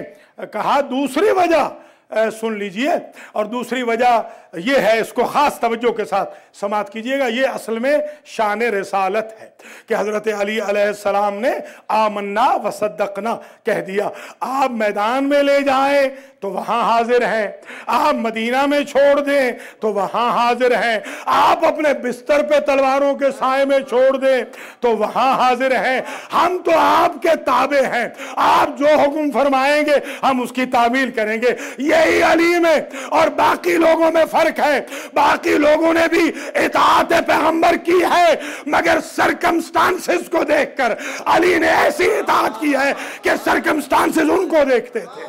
कहा, दूसरी वजह सुन लीजिए, और दूसरी वजह یہ ہے، اس کو خاص توجہ کے ساتھ سماعت کیجئے گا، یہ اصل میں شان رسالت ہے کہ حضرت علی علیہ السلام نے آمنا وصدقنا کہہ دیا۔ آپ میدان میں لے جائیں تو وہاں حاضر ہیں، آپ مدینہ میں چھوڑ دیں تو وہاں حاضر ہیں، آپ اپنے بستر پہ تلواروں کے سائے میں چھوڑ دیں تو وہاں حاضر ہیں۔ ہم تو آپ کے تابع ہیں، آپ جو حکم فرمائیں گے ہم اس کی تعمیل کریں گے۔ یہی علی میں اور باقی لوگوں میں فرق ہے، باقی لوگوں نے بھی اطاعت پیغمبر کی ہے مگر سرکمسٹانسز کو دیکھ کر، علی نے ایسی اطاعت کی ہے کہ سرکمسٹانسز ان کو دیکھتے تھے۔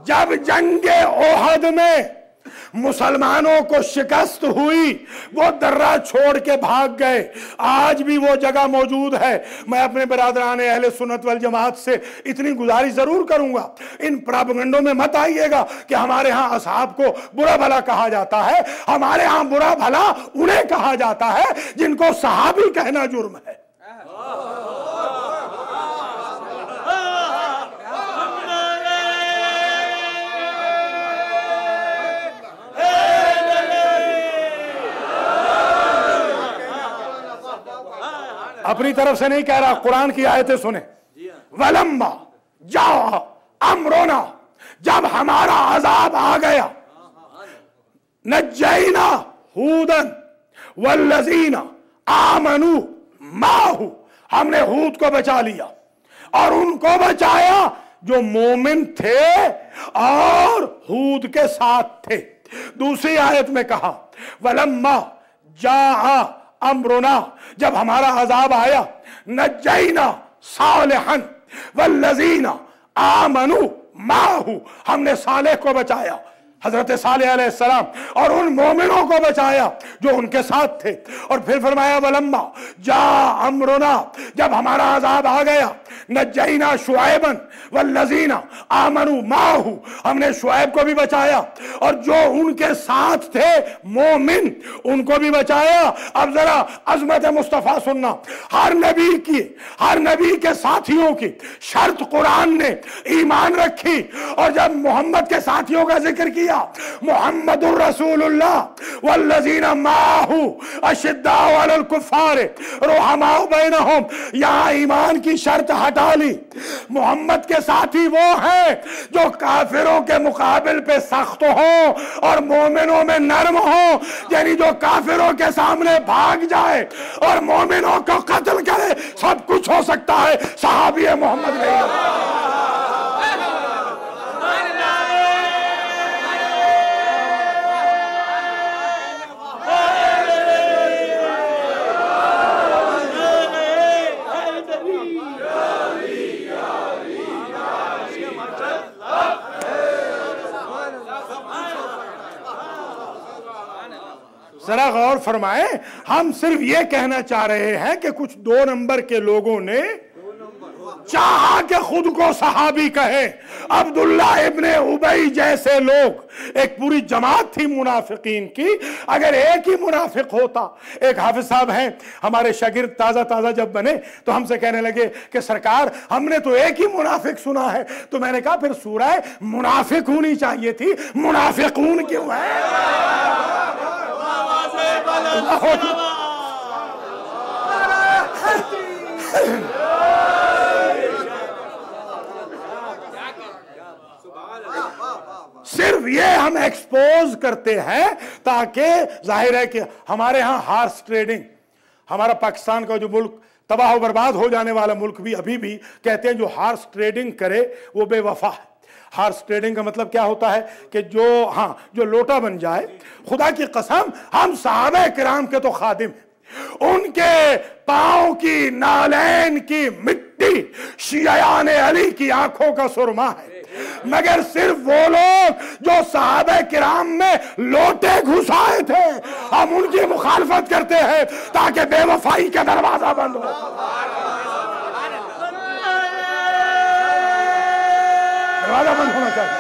جب جنگ احد میں مسلمانوں کو شکست ہوئی وہ درہ چھوڑ کے بھاگ گئے، آج بھی وہ جگہ موجود ہے۔ میں اپنے برادران اہل سنت والجماعت سے اتنی گزارش ضرور کروں گا، ان پراپگنڈوں میں مت آئیے گا کہ ہمارے ہاں اصحاب کو برا بھلا کہا جاتا ہے۔ ہمارے ہاں برا بھلا انہیں کہا جاتا ہے جن کو صحابی کہنا جرم ہے۔ اپنی طرف سے نہیں کہہ رہا، قرآن کی آیتیں سنیں۔ وَلَمَّا جَاءَ أَمْرُنَا، جب ہمارا عذاب آ گیا، نَجَّيْنَا هُودًا وَالَّذِينَ آمَنُوا مَعَهُ، ہم نے ہود کو بچا لیا اور ان کو بچایا جو مومن تھے اور ہود کے ساتھ تھے۔ دوسری آیت میں کہا وَلَمَّا جَاءَ امرنا، جب ہمارا عذاب آیا، نجینا صالحا والذین آمنوا معه، ہم نے صالح کو بچایا، حضرت صالح علیہ السلام، اور ان مومنوں کو بچایا جو ان کے ساتھ تھے۔ اور پھر فرمایا ولما جاء امرنا، جب ہمارا عذاب آ گیا، نجینا شعیبا والذین آمنوا معه، ہم نے شعیب کو بھی بچایا اور جو ان کے ساتھ تھے مومن ان کو بھی بچایا۔ اب ذرا عظمت مصطفیٰ سننا، ہر نبی کے ساتھیوں کی شرط قرآن نے ایمان رکھی، اور جب محمد کے ساتھیوں کا ذکر کیا، محمد الرسول اللہ والذین معه اشداء علی الکفار رحماء بینہم، یہاں ایمان کی شرط ہٹا لی۔ محمد کے ساتھی وہ ہیں جو کافروں کے مقابل پہ سخت ہوں اور مومنوں میں نرم ہوں، یعنی جو کافروں کے سامنے بھاگ جائے اور مومنوں کو قتل کرے، سب کچھ ہو سکتا ہے، صحابی محمد نہیں ہوتا۔ ذرا غور فرمائیں، ہم صرف یہ کہنا چاہ رہے ہیں کہ کچھ 2 نمبر کے لوگوں نے چاہا کہ خود کو صحابی کہیں۔ عبداللہ ابن ابی جیسے لوگ، ایک پوری جماعت تھی منافقین کی، اگر ایک ہی منافق ہوتا۔ ایک حافظ صاحب ہیں ہمارے شاگرد، تازہ جب بنے تو ہم سے کہنے لگے کہ سرکار ہم نے تو ایک ہی منافق سنا ہے، تو میں نے کہا پھر سورہ منافق ہونی چاہیے تھی، منافقون کیوں ہے؟ صرف یہ ہم ایکسپوز کرتے ہیں تاکہ ظاہر ہے کہ ہمارے ہاں ہارس ٹریڈنگ، ہمارا پاکستان کا جو ملک تباہ و برباد ہو جانے والا ملک بھی ابھی بھی کہتے ہیں جو ہارس ٹریڈنگ کرے وہ بے وفا ہے۔ ہارس ٹریڈنگ کا مطلب کیا ہوتا ہے کہ جو لوٹا بن جائے۔ خدا کی قسم ہم صحابہ کرام کے تو خادم ہیں، ان کے پاؤں کی نالین کی مٹی شیعان علی کی آنکھوں کا سرما ہے، مگر صرف وہ لوگ جو صحابہ کرام میں لوٹے گھسائے تھے ہم ان کی مخالفت کرتے ہیں تاکہ بے وفائی کا دروازہ بند ہو۔ दरवाजा बंद होना चाहिए।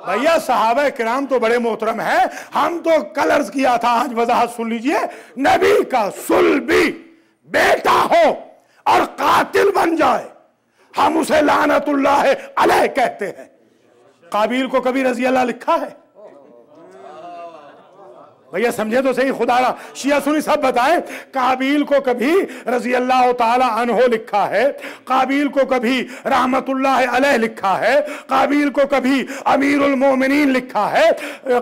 भैया सहाबा किराम तो बड़े मोहतरम हैं, हम तो कल अर्ज किया था, आज वजाहत सुन लीजिए। नबी का सुल्बी बेटा हो और कातिल बन जाए, हम उसे लानतुल्लाह अलैह कहते हैं। काबिल को कभी रजी अल्लाह लिखा है? भैया समझे तो सही, खुदारा शिया सुनी सब बताएं। काबिल को कभी रजी अल्लाह ताला अन्हो लिखा है, काबिल को कभी रहमतुल्लाह अलैह लिखा है, काबिल को कभी अमीरुल मोमिनीन लिखा है,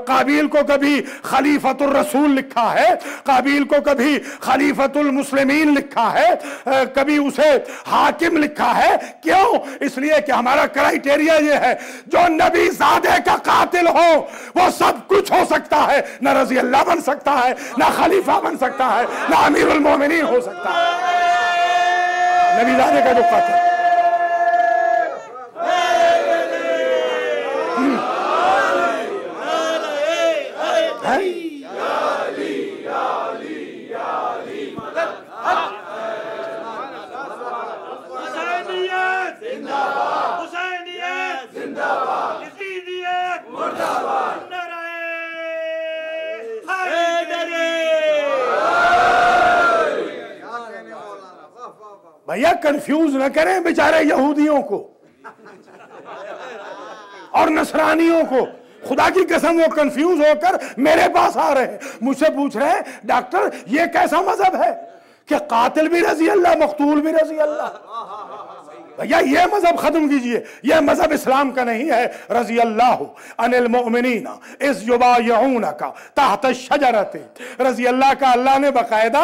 काबिल को कभी खलीफतुर रसूल लिखा है, काबिल को कभी खलीफतुल मुस्लिमीन लिखा है, कभी उसे हाकिम लिखा है। क्यों? इसलिए कि हमारा क्राइटेरिया ये है, जो नबी ज़ादे का कातिल हो वो सब कुछ हो सकता है, न रजी अल्लाह बन सकता है, ना खलीफा बन सकता है, ना अमीरुल मोमिनीन हो सकता है। नबी ज़ादे का जो कातिल भैया कंफ्यूज न करें बेचारे यहूदियों को और नसरानियों को। खुदा की कसम वो कंफ्यूज होकर मेरे पास आ रहे हैं, मुझसे पूछ रहे हैं डॉक्टर ये कैसा मजहब है कि कातिल भी रजी अल्लाह मकतूल भी रजी अल्लाह। भैया ये मजहब खत्म कीजिए, ये मजहब इस्लाम का नहीं है। रजी अल्लाह अनिल मोमिनीना इस युबायऊनका तहत शजरते, रजी अल्लाह का अल्लाह ने बकायदा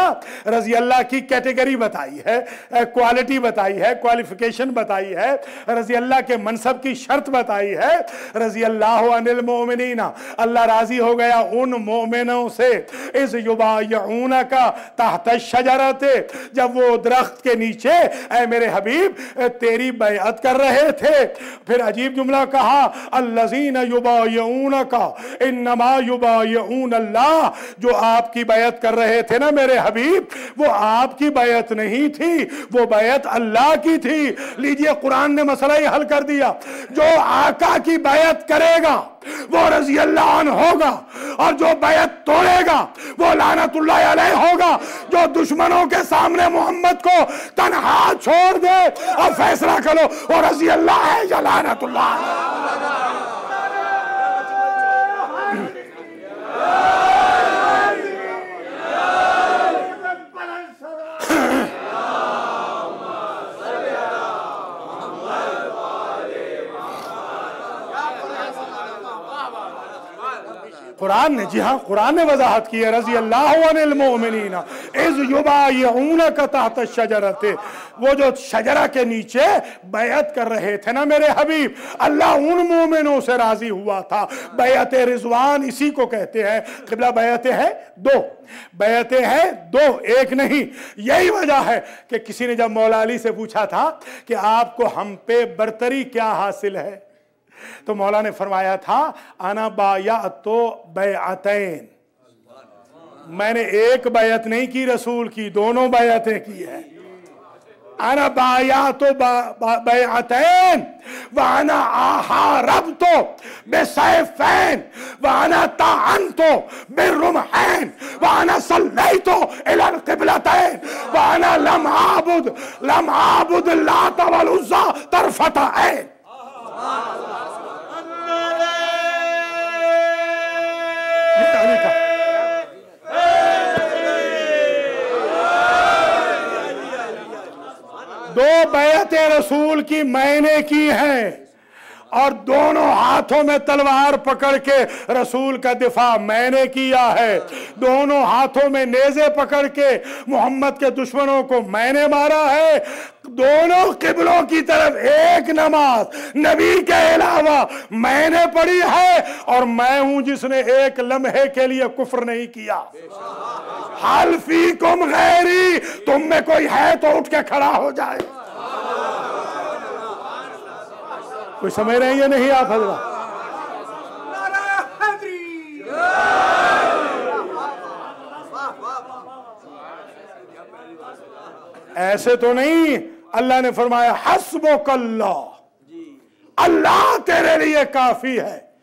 रजी अल्लाह की कैटेगरी बताई है, क्वालिटी बताई है, क्वालिफिकेशन बताई है, रजी अल्लाह के मनसब की शर्त बताई है। रजी अल्लाह अनिल मोमिनीना, अल्लाह राजी हो गया उन मोमिनों से, इस युबायऊनका तहत शजरते, जब वो दरख्त के नीचे ऐ मेरे हबीब तेरी बैअत कर रहे थे। फिर अजीब जुमला कहा, अल्लज़ीना युबायऊनका इन्नमा युबायऊन अल्लाह, जो आपकी बैअत कर रहे थे ना मेरे हबीब, वो आपकी बैअत नहीं थी, वो बैअत अल्लाह की थी। लीजिए कुरान ने मसला ही हल कर दिया। जो आका की बैअत करेगा वो रजी अल्लाह अन्हु होगा, और जो बैअत तोड़ेगा वो लानतुल्लाह अलैह होगा। जो दुश्मनों के सामने मोहम्मद को तन्हा छोड़ दे और फैसला करो वो रजी अल्लाह है या लानतुल्लाह। कुरान ने, जी हाँ कुरान ने वजाहत की है। रजी अल्लाह अनिल मोमिनीना इज़ युबायऊनका तहत शजरते, वो जो शजरा के नीचे बैअत कर रहे थे ना मेरे हबीब, अल्लाह उन मोमिनों से राजी हुआ था। बैअत रिजवान इसी को कहते हैं। क़िबला बैअतें हैं दो, बैअतें हैं दो, एक नहीं। यही वजह है कि किसी ने जब मौला अली से पूछा था कि आपको हम पे बरतरी क्या हासिल है, तो मौला ने फरमाया था अना बायातो बैअतैन, मैंने एक बैअत नहीं की रसूल की, दोनों बैअतें की है। अना बायातो बैअतैन व अना आहारबतो बिसैफैन व अना ताअनतो बिरुमहैन व अना सल्लैतो इलल क़िबलतैन व अना लम आबुद लात वल उज़्ज़ा तरफत ऐन। दो बैअत रसूल की मैंने की है, और दोनों हाथों में तलवार पकड़ के रसूल का दिफा मैंने किया है। दोनों हाथों में नेज़े पकड़ के मोहम्मद के दुश्मनों को मैंने मारा है। दोनों किबलों की तरफ एक नमाज नबी के अलावा मैंने पढ़ी है, और मैं हूं जिसने एक लम्हे के लिए कुफ्र नहीं किया। हल फीकुम गैरी, तुम में कोई है तो उठ के खड़ा हो जाए। कोई समझ रहे हैं या नहीं आप हजरा? ऐसे तो नहीं, अल्लाह ने फरमाया हस्बुकल्लाह, अल्लाह तेरे लिए काफी है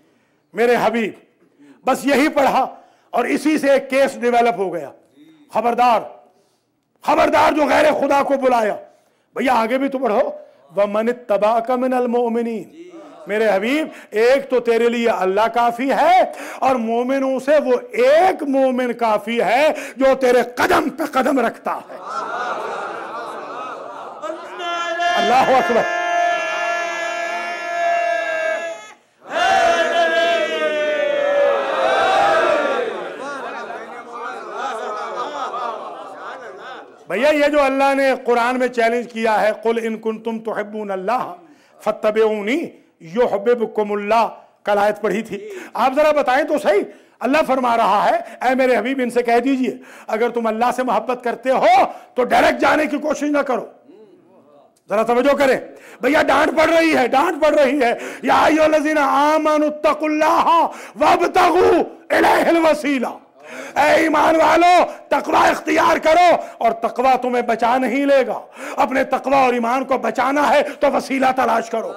मेरे हबीब। बस यही पढ़ा और इसी से एक केस डेवलप हो गया। खबरदार, खबरदार जो गैर खुदा को बुलाया। भैया आगे भी तो पढ़ो, वमन इत्तबाअका मिनल मोमिनीन, मेरे हबीब एक तो तेरे लिए अल्लाह काफी है और मोमिनों से वो एक मोमिन काफी है जो तेरे कदम पे कदम रखता है। अल्लाहु अकबर। भैया ये जो अल्लाह ने कुरान में चैलेंज किया है, कुल इन कुंतुम तुहिब्बून अल्लाह फत्तबिऊनी युहिब्बुकुमुल्लाह, कल आयत पढ़ी थी। आप जरा बताएं तो सही, अल्लाह फरमा रहा है ऐ मेरे हबीब इनसे कह दीजिए अगर तुम अल्लाह से मोहब्बत करते हो तो डायरेक्ट जाने की कोशिश ना करो। जरा तवज्जो करें भैया, डांट पड़ रही है, डांट पड़ रही है। या अय्युहल्लज़ीना आमनुत्तकुल्लाह वब्तगू इलैहिल वसीला, ऐ ईमान वालों तकवा इख्तियार करो और तकवा तुम्हें बचा नहीं लेगा। अपने तकवा और ईमान को बचाना है तो वसीला तलाश करो।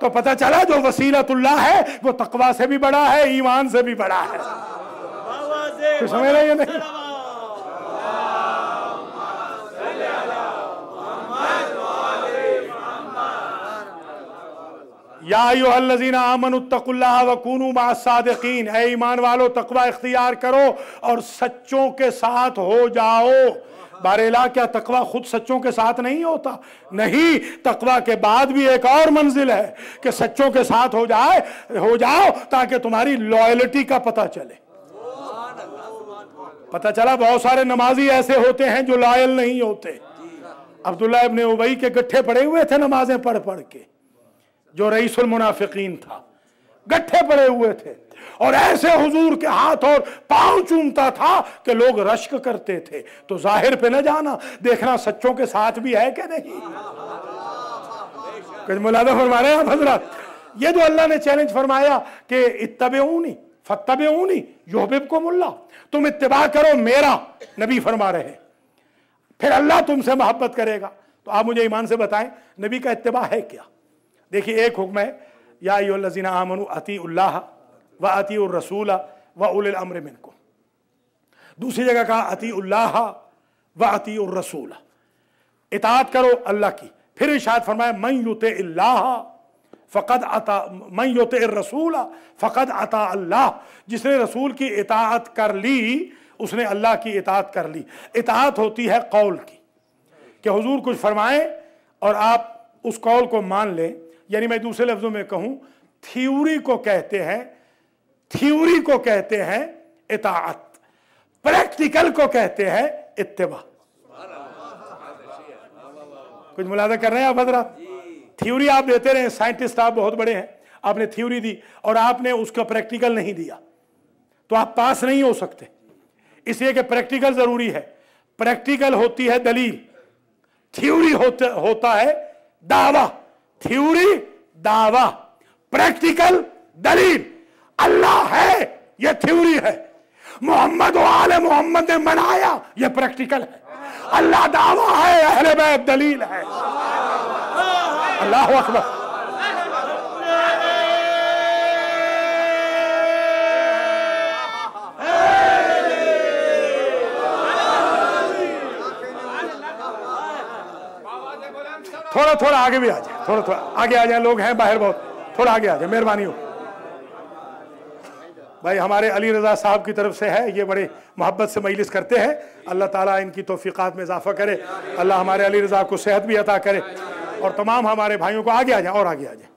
तो पता चला जो वसीलतुल्लाह है वो तकवा से भी बड़ा है, ईमान से भी बड़ा है। कुछ समझ रहे हैं नहीं? या अय्युहल्लज़ीना आमनुत्तकुल्लाह वकूनू मअस्सादिकीन, ऐ ईमान वालों तकवा इख्तियार करो और सच्चों के साथ हो जाओ। बारेला क्या तकवा खुद सच्चों के साथ नहीं होता? नहीं, तकवा के बाद भी एक और मंजिल है कि सच्चों के साथ हो जाओ ताकि तुम्हारी लॉयल्टी का पता चले। पता चला बहुत सारे नमाजी ऐसे होते हैं जो लॉयल नहीं होते। अब्दुल्लाह इब्न उबई के गट्ठे पड़े हुए थे नमाजें पढ़ पढ़ के, जो रईसुल मुनाफिकीन था, गट्ठे पड़े हुए थे और ऐसे हुजूर के हाथ और पांव चूमता था कि लोग रश्क करते थे। तो जाहिर पे न जाना, देखना सच्चों के साथ भी है कि नहीं। कुछ मुलादा फरमा रहे हैं आप हजरत। ये जो अल्लाह ने चैलेंज फरमाया कि इत्तबिऊनी फत्तबिऊनी युहिब्बुकुमुल्लाह, तुम इत्तिबा करो मेरा, नबी फरमा रहे हैं, फिर अल्लाह तुमसे मोहब्बत करेगा। तो आप मुझे ईमान से बताएं नबी का इत्तिबा है क्या? देखिए एक हुक्म है या अय्युहल्लज़ीना आमनू अतीउल्लाह व अतीउर रसूल व उलिल अम्र मिनकुम। दूसरी जगह कहा अतीउल्लाह व अतीउर रसूल, इताअत करो अल्लाह की। फिर इरशाद फरमाया मन युतिइल्लाह फ़क़द अता मन युतिइर रसूल फ़क़द अता अल्लाह, जिसने रसूल की इताअत कर ली उसने अल्लाह की इताअत कर ली। इताअत होती है कौल की, कि हुजूर कुछ फरमाएं और आप उस कौल को मान लें। यानी मैं दूसरे लफ्जों में कहूं, थ्योरी को कहते हैं इताअत, प्रैक्टिकल को कहते हैं इत्तिबा। कुछ मुलादा कर रहे हैं आप हजरात? थ्योरी आप देते रहे, साइंटिस्ट आप बहुत बड़े हैं, आपने थ्योरी दी और आपने उसका प्रैक्टिकल नहीं दिया तो आप पास नहीं हो सकते। इसलिए कि प्रैक्टिकल जरूरी है। प्रैक्टिकल होती है दलील, थ्योरी होता है दावा। थ्योरी दावा, प्रैक्टिकल दलील। अल्लाह है यह थ्योरी है, मोहम्मद और आले मोहम्मद ने मनाया यह प्रैक्टिकल है। अल्लाह दावा है, अहले बैत दलील है। अल्लाहु अकबर। थोड़ा थोड़ा आगे भी आ जाए, थोड़ा थोड़ा आगे आ जाए, लोग हैं बाहर बहुत, थोड़ा आगे आ जाए, मेहरबानी हो भाई। हमारे अली रजा साहब की तरफ से है, ये बड़े मोहब्बत से मजलिस करते हैं। अल्लाह ताला इनकी तौफीकात में इजाफा करे, अल्लाह हमारे अली रजा को सेहत भी अता करे और तमाम हमारे भाइयों को आगे आ जाए और आगे आ जाए।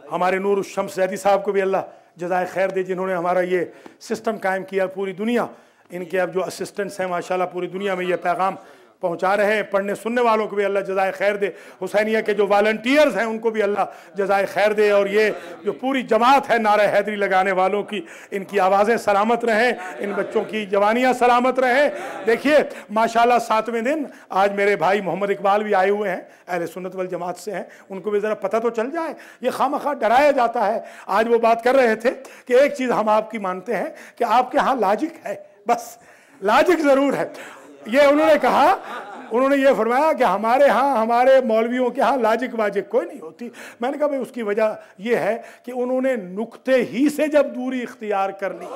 हमारे नूर शम्स ज़ैदी साहब को भी अल्लाह जज़ाए खैर दे, जिन्होंने हमारा ये सिस्टम कायम किया। पूरी दुनिया, इनके अब जो असिस्टेंट्स हैं माशाल्लाह पूरी दुनिया में ये पैगाम पहुंचा रहे हैं। पढ़ने सुनने वालों को भी अल्लाह जज़ाए खैर दे। हुसैनिया के जो वॉलंटियर्स हैं उनको भी अल्लाह जज़ाए खैर दे। और ये जो पूरी जमात है नारे हैदरी लगाने वालों की, इनकी आवाज़ें सलामत रहें, इन बच्चों की जवानियाँ सलामत रहें। देखिए माशाल्लाह 7वें दिन आज मेरे भाई मोहम्मद इकबाल भी आए हुए हैं, अहले सुन्नत वल जमात से हैं, उनको भी ज़रा पता तो चल जाए। ये खामखा डराया जाता है। आज वो बात कर रहे थे कि एक चीज़ हम आपकी मानते हैं कि आपके यहाँ लॉजिक है, बस लॉजिक ज़रूर है। ये उन्होंने कहा, उन्होंने ये फरमाया कि हमारे यहाँ, हमारे मौलवियों के यहाँ लाजिक वाजिक कोई नहीं होती। मैंने कहा भाई उसकी वजह ये है कि उन्होंने नुक्ते ही से जब दूरी इख्तियार कर ली।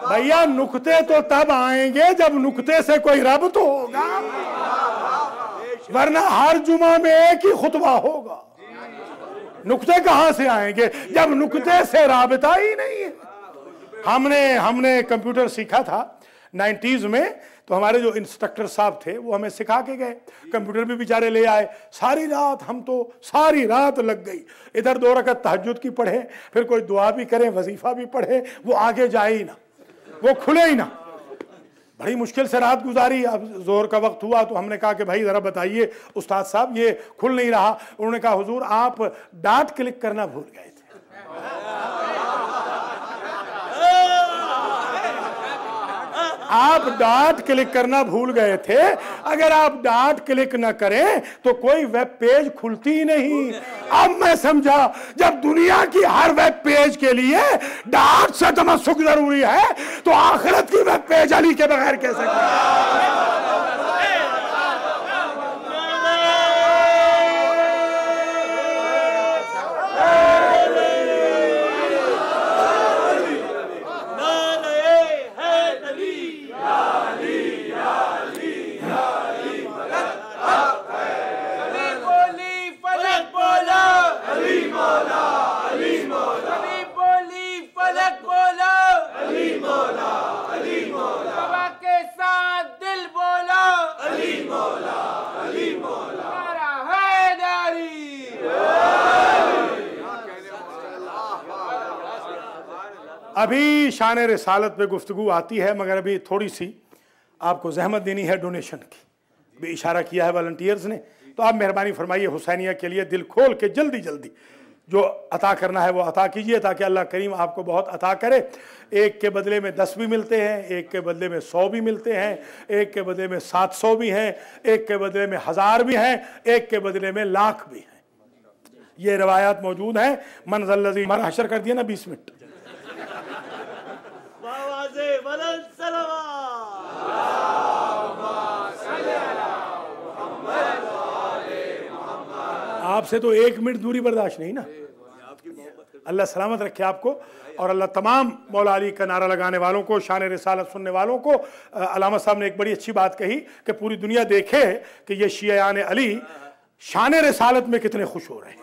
भैया नुक्ते तो तब आएंगे जब नुक्ते से कोई रब्त होगा, वरना हर जुमा में एक ही खुतबा होगा। नुक्ते कहां से आएंगे जब नुक्ते से राबता ही नहीं है। हमने कंप्यूटर सीखा था 90s में, तो हमारे जो इंस्ट्रक्टर साहब थे वो हमें सिखा के गए, कंप्यूटर भी बेचारे ले आए। सारी रात हम तो सारी रात लग गई, इधर 2 रकअत तहज्जुद की पढ़े, फिर कोई दुआ भी करे, वजीफा भी पढ़े, वो आगे जाए ही ना, वो खुले ही ना। बड़ी मुश्किल से रात गुजारी। अब जोर का वक्त हुआ तो हमने कहा कि भाई ज़रा बताइए उस्ताद साहब ये खुल नहीं रहा। उन्होंने कहा हुजूर आप डॉट क्लिक करना भूल गए थे। आप डॉट क्लिक करना भूल गए थे। अगर आप डॉट क्लिक न करें तो कोई वेब पेज खुलती ही नहीं। अब मैं समझा जब दुनिया की हर वेब पेज के लिए डॉट से तमस्सुक जरूरी है तो आखिरत की वेब पेज अली के बगैर कैसे अभी शान रिसालत पे गुफ्तगू आती है, मगर अभी थोड़ी सी आपको जहमत देनी है डोनेशन की। भी इशारा किया है वॉलंटियर्स ने, तो आप मेहरबानी फरमाइए हुसैनिया के लिए दिल खोल के जल्दी जल्दी जो अता करना है वो अता कीजिए, ताकि अल्लाह करीम आपको बहुत अता करे। एक के बदले में 10 भी मिलते हैं, एक के बदले में 100 भी मिलते हैं, एक के बदले में 700 भी हैं, एक के बदले में 1000 भी हैं, एक के बदले में लाख भी हैं। ये रवायात मौजूद हैं। मंज़ल्लज़ी हमारा हशर कर दिया ना 20 मिनट। आपसे तो 1 मिनट दूरी बर्दाश्त नहीं ना। अल्लाह सलामत रखे आपको, और अल्लाह तमाम मौला अली का नारा लगाने वालों को, शान रिसालत सुनने वालों को। अल्लामा साहब ने एक बड़ी अच्छी बात कही कि पूरी दुनिया देखे कि ये शियान अली शान रिसालत में कितने खुश हो रहे हैं।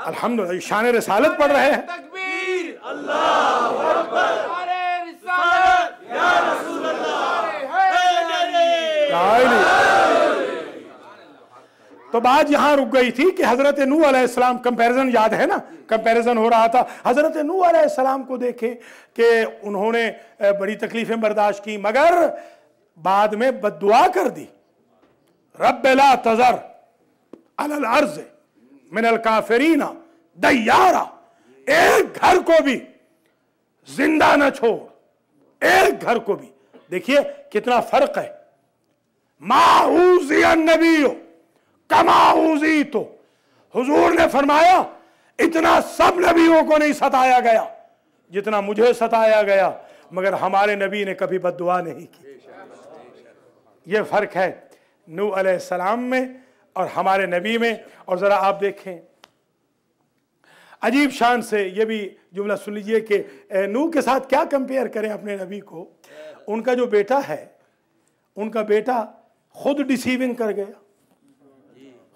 अल्हम्दुलिल्लाह शान रिसालत पढ़ रहे हैं। तो बात यहां रुक गई थी कि हजरत नूह अलैहिस्सलाम, कंपैरिजन याद है ना, कंपैरिजन हो रहा था। हजरत नूह अलैहिस्सलाम को देखे कि उन्होंने बड़ी तकलीफें बर्दाश्त की, मगर बाद में बद्दुआ कर दी, रब्ब ला तज़र अलल अर्ज़ मिनल काफिरीना दय्यारा, एक घर को भी जिंदा न छोड़, एक घर को भी। देखिए कितना फर्क है। माऊज़िया नबीयो कमाऊज़ी, तो हुजूर ने फरमाया इतना सब नबियों को नहीं सताया गया जितना मुझे सताया गया, मगर हमारे नबी ने कभी बद्दुआ नहीं की। ये फर्क है नूह अलैहिस्सलाम में और हमारे नबी में। और जरा आप देखें अजीब शान से ये भी जुमला सुन लीजिए कि नूह के साथ क्या कंपेयर करें अपने नबी को। उनका जो बेटा है, उनका बेटा खुद डिसीविंग कर गया,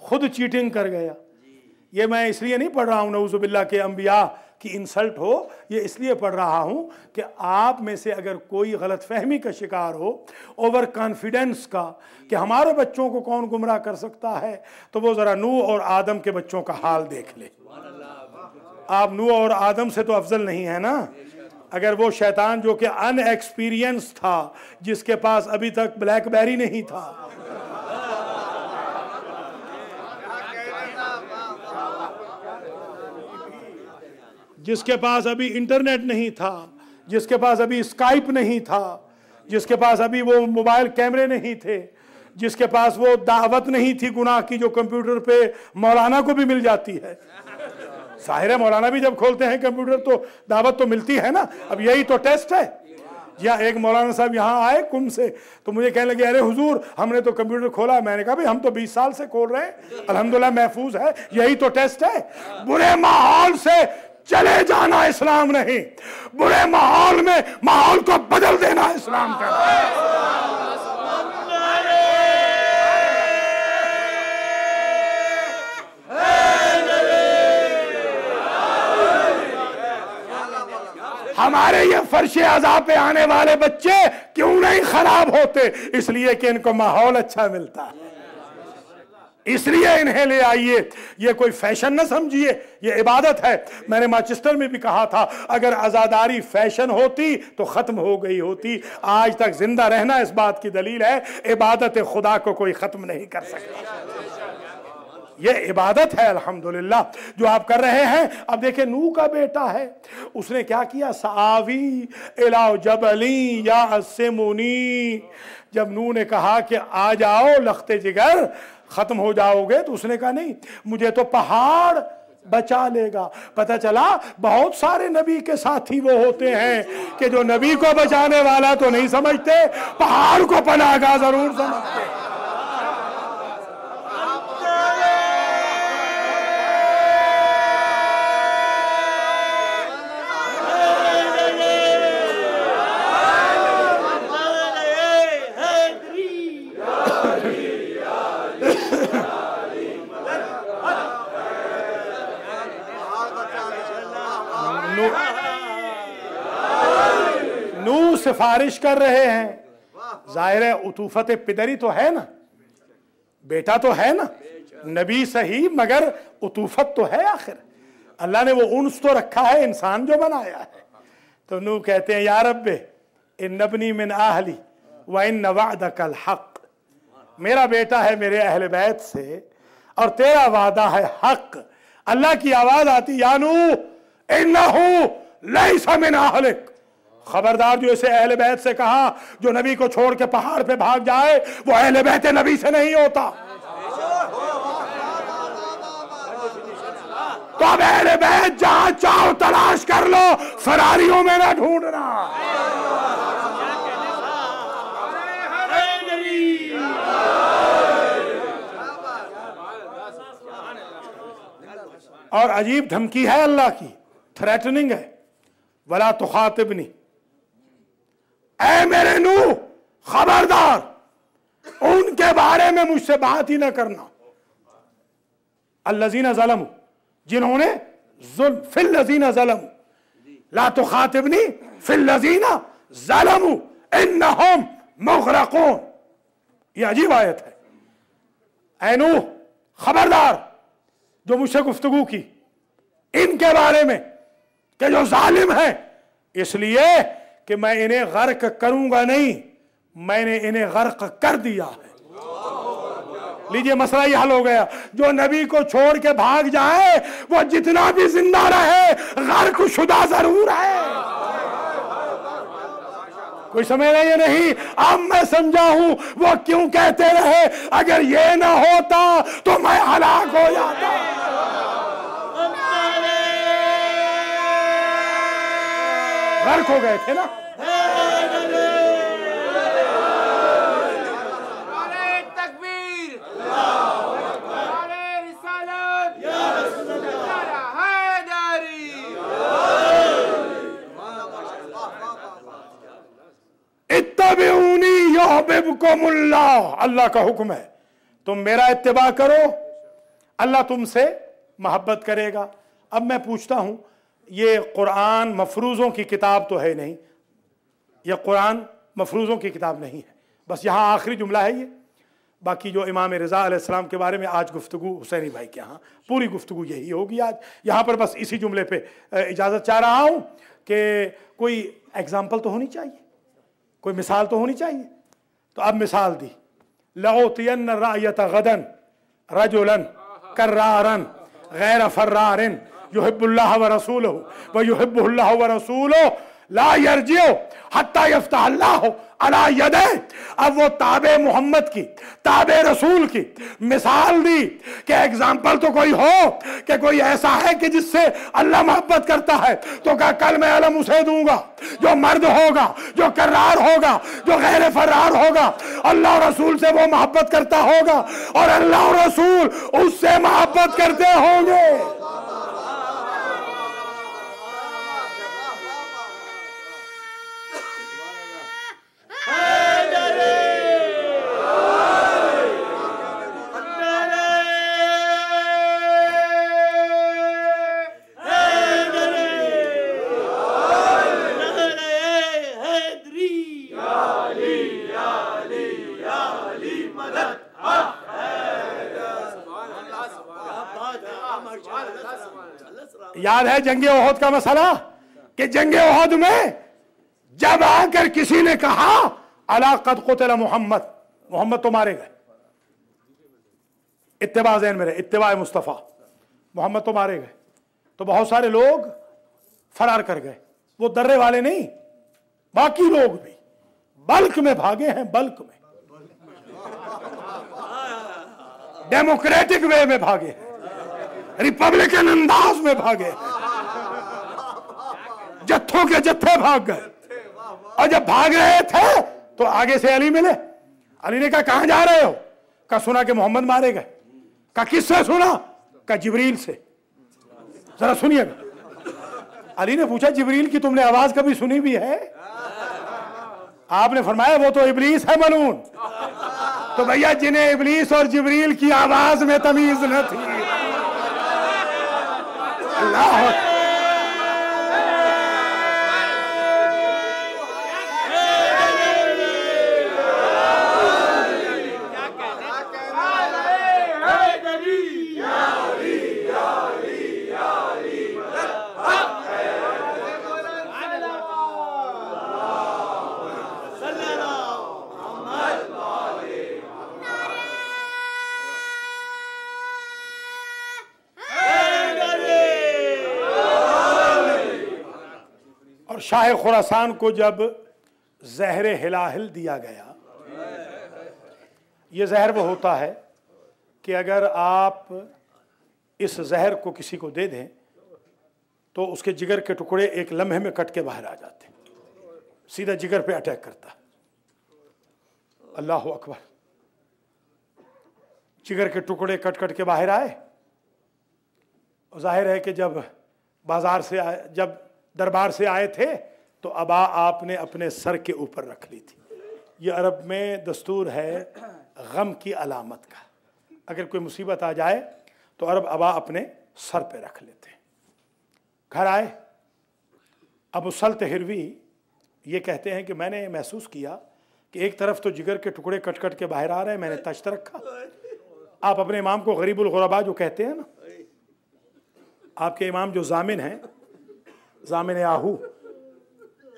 खुद चीटिंग कर गया। ये मैं इसलिए नहीं पढ़ रहा हूँ नऊज़ुबिल्लाह के अंबिया की इंसल्ट हो, ये इसलिए पढ़ रहा हूँ कि आप में से अगर कोई गलत फहमी का शिकार हो, ओवर कॉन्फिडेंस का, कि हमारे बच्चों को कौन गुमराह कर सकता है, तो वो ज़रा नूह और आदम के बच्चों का हाल देख ले। आप नूह और आदम से तो अफजल नहीं है ना। अगर वो शैतान जो कि अनएक्सपीरियंस था, जिसके पास अभी तक ब्लैकबेरी नहीं था, جس کے پاس ابھی انٹرنیٹ نہیں تھا، جس کے پاس ابھی اسکائپ نہیں تھا، جس کے پاس ابھی وہ موبائل کیمرے نہیں تھے، جس کے پاس وہ دعوت نہیں تھی گناہ کی جو کمپیوٹر پہ مولانا کو بھی مل جاتی ہے. ظاہر ہے مولانا بھی جب کھولتے ہیں کمپیوٹر تو دعوت تو ملتی ہے نا. اب یہی تو ٹیسٹ ہے. یا ایک مولانا صاحب یہاں آئے کم سے تو مجھے کہنے لگے ارے حضور ہم نے تو کمپیوٹر کھولا. میں نے کہا بھئی ہم تو 20 سال سے کھول رہے ہیں، الحمدللہ محفوظ ہے. یہی تو ٹیسٹ ہے. برے ماحول سے چلے جانا اسلام نہیں، برے ماحول میں ماحول کو بدل دینا اسلام کا. ہمارے یہ فرش عزا پہ آنے والے بچے کیوں نہیں خراب ہوتے؟ اس لیے کہ ان کو ماحول اچھا ملتا ہے، اس لیے انہیں لے آئیے. یہ کوئی فیشن نہ سمجھیے، یہ عبادت ہے. میں نے مانچسٹر میں بھی کہا تھا اگر عزاداری فیشن ہوتی تو ختم ہو گئی ہوتی. آج تک زندہ رہنا اس بات کی دلیل ہے عبادت خدا کو کوئی ختم نہیں کر سکتا. یہ عبادت ہے الحمدللہ جو آپ کر رہے ہیں. اب دیکھیں نوح کا بیٹا ہے، اس نے کیا کیا؟ سآوی الی جبل یعصمنی. جب نوح نے کہا کہ آ جاؤ لخت جگر ختم ہو جاؤ گے تو اس نے کہا نہیں، مجھے تو پہاڑ بچا لے گا. پتہ چلا بہت سارے نبی کے ساتھی وہ ہوتے ہیں کہ جو نبی کو بچانے والا تو نہیں سمجھتے، پہاڑ کو پناہ گاہ ضرور سمجھتے. نو سفارش کر رہے ہیں. ظاہر ہے عطوفت پدری تو ہے نا، بیٹا تو ہے نا، نبی صحیح مگر عطوفت تو ہے. آخر اللہ نے وہ انس تو رکھا ہے انسان جو بنایا ہے. تو نو کہتے ہیں یا رب ان ابنی من اہلی وان وعدک الحق. میرا بیٹا ہے میرے اہل بیت سے اور تیرا وعدہ ہے حق. اللہ کی آواز آتی یا نوح انہو لیس من اہلک. خبردار جو اسے اہل بیت سے کہا جو نبی کو چھوڑ کے پہاڑ پہ بھاگ جائے وہ اہل بیت نبی سے نہیں ہوتا. تو اب اہل بیت جہاں چاہو تلاش کر لو، فراریوں میں نہ ڈھونڈنا. اور عجیب دھمکی ہے اللہ کی، تھریٹننگ ہے. ولا تخاطبنی، اے میرے نوح خبردار ان کے بارے میں مجھ سے بات ہی نہ کرنا. الذین ظلموا، جنہوں نے ظلم، فی الذین ظلموا، لا تخاطبنی فی الذین ظلموا انہم مغرقون. یہ عجیب آیت ہے. اے نوح خبردار جو مجھ سے گفتگو کی ان کے بارے میں کہ جو ظالم ہے، اس لیے کہ میں انہیں غرق کروں گا نہیں، میں نے انہیں غرق کر دیا ہے. لیجئے مسئلہ یہ حل ہو گیا. جو نبی کو چھوڑ کے بھاگ جائے وہ جتنا بھی زندہ رہے غرق شدہ ضرور ہے. کوئی سمجھ رہے یا نہیں؟ اب میں سمجھا ہوں وہ کیوں کہتے رہے اگر یہ نہ ہوتا تو میں ہلاک ہو جاتا. غرق ہو گئے تھے نا. اتبعونی یحببکم اللہ. اللہ کا حکم ہے تم میرا اتباع کرو، اللہ تم سے محبت کرے گا. اب میں پوچھتا ہوں یہ قرآن مفروضوں کی کتاب تو ہے نہیں، یہ قرآن مفروضوں کی کتاب نہیں ہے. بس یہاں آخری جملہ ہے یہ. باقی جو امام رضا علیہ السلام کے بارے میں آج گفتگو حسینی بھائی کے ہاں پوری گفتگو یہی ہوگی آج. یہاں پر بس اسی جملے پہ اجازت چاہ رہا ہوں کہ کوئی ایگزامپل تو ہونی چاہیے، کوئی مثال تو ہونی چاہیے. تو اب مثال دی. لَأُعْطِيَنَّ الرَّأْيَةَ غَدًا رَجُلًا كَرَّارًا غَيْرَ فَرَّارٍ युहिब्बुल्लाह व रसूलहु व युहिब्बुहुल्लाह व रसूलुहु ला यरजिउ हत्ता यफ्तह अल्लाह अला यदे। अब वो ताबे मोहम्मद की, ताबे रसूल की मिसाल दी कि एग्जाम्पल तो कोई हो कि कोई ऐसा है कि जिससे अल्लाह मोहब्बत करता है, तो कहा कल मैं अलम उसे दूंगा जो मर्द होगा, जो कर्रार होगा, जो गैर फरार होगा, अल्लाह रसूल से वो मोहब्बत करता होगा और अल्लाह रसूल उससे मोहब्बत करते होंगे। याद है जंगे ओहद का मसला कि जंगे ओहद में जब आकर किसी ने कहा अला कद कुतिला मोहम्मद, मोहम्मद तो मारे गए, इत्तिबा ज़हन में रहे, इत्तिबा मुस्तफ़ा, मोहम्मद तो मारे गए, तो बहुत सारे लोग फरार कर गए। वो दर्रे वाले नहीं, बाकी लोग भी बल्क में भागे हैं, बल्क में डेमोक्रेटिक वे में भागे हैं, रिपब्लिकन अंदाज में भागे, जत्थों के जत्थे भाग गए। और जब भाग रहे थे तो आगे से अली मिले। अली ने कहा कहां जा रहे हो? कहा सुना कि मोहम्मद मारे गए। कहा किससे सुना? कहा जिब्रील से। जरा सुनिएगा। अली ने पूछा जिब्रील की तुमने आवाज कभी सुनी भी है? आपने फरमाया वो तो इब्लीस है मलून। तो भैया जिन्हें इब्लीस और जिब्रील की आवाज में तमीज न थी, अल्लाह शाह खुरासान को जब जहर हिलाहिल दिया गया, ये जहर वो होता है कि अगर आप इस जहर को किसी को दे दें तो उसके जिगर के टुकड़े एक लम्हे में कट के बाहर आ जाते हैं, सीधा जिगर पे अटैक करता है। अल्लाह अकबर। जिगर के टुकड़े कट कट के बाहर आए। जाहिर है कि जब बाजार से आए, जब दरबार से आए थे तो अबा आपने अपने सर के ऊपर रख ली थी। ये अरब में दस्तूर है गम की अलामत का। अगर कोई मुसीबत आ जाए तो अरब अबा अपने सर पे रख लेते हैं। घर आए, अबू सल्त हिरवी ये कहते हैं कि मैंने महसूस किया कि एक तरफ तो जिगर के टुकड़े कट कट के बाहर आ रहे हैं, मैंने तश्त रखा। आप अपने इमाम को गरीबुल गुरबा जो कहते हैं ना, आपके इमाम जो जामिन हैं, जामिन आहू,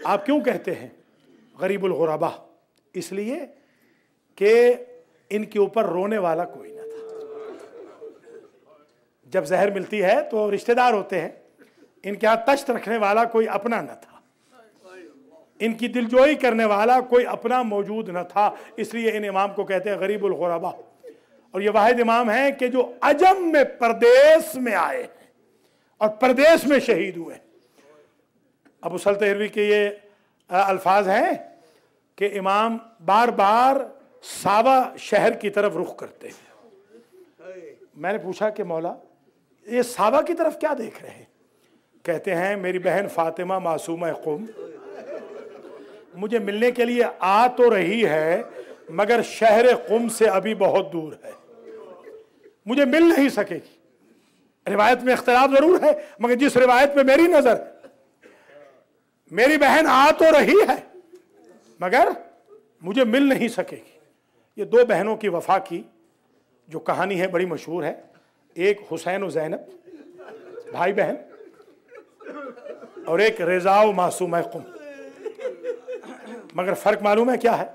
आप क्यों कहते हैं गरीबुल गुरबा? इसलिए कि इनके ऊपर रोने वाला कोई ना था। जब जहर मिलती है तो रिश्तेदार होते हैं, इनके यहाँ तश्त रखने वाला कोई अपना न था, इनकी दिलजोई करने वाला कोई अपना मौजूद न था, इसलिए इन इमाम को कहते हैं गरीबुल गुरबा। और ये वाहिद इमाम हैं कि जो अजम में परदेश में आए और परदेश में शहीद हुए। अबू सल्त हिरवी के ये अल्फाज हैं कि इमाम बार बार सावा शहर की तरफ रुख करते हैं। मैंने पूछा कि मौला ये सावा की तरफ क्या देख रहे हैं? कहते हैं मेरी बहन फातिमा मासूमा क़ुम मुझे मिलने के लिए आ तो रही है, मगर शहर क़ुम से अभी बहुत दूर है, मुझे मिल नहीं सकेगी। रिवायत में इख्तिलाफ जरूर है, मगर जिस रिवायत पे मेरी नजर, मेरी बहन आ तो रही है मगर मुझे मिल नहीं सकेगी। ये दो बहनों की वफा की जो कहानी है बड़ी मशहूर है। एक हुसैन और ज़ैनब भाई बहन, और एक रज़ा व मासूमा क़ुम। मगर फर्क मालूम है क्या है?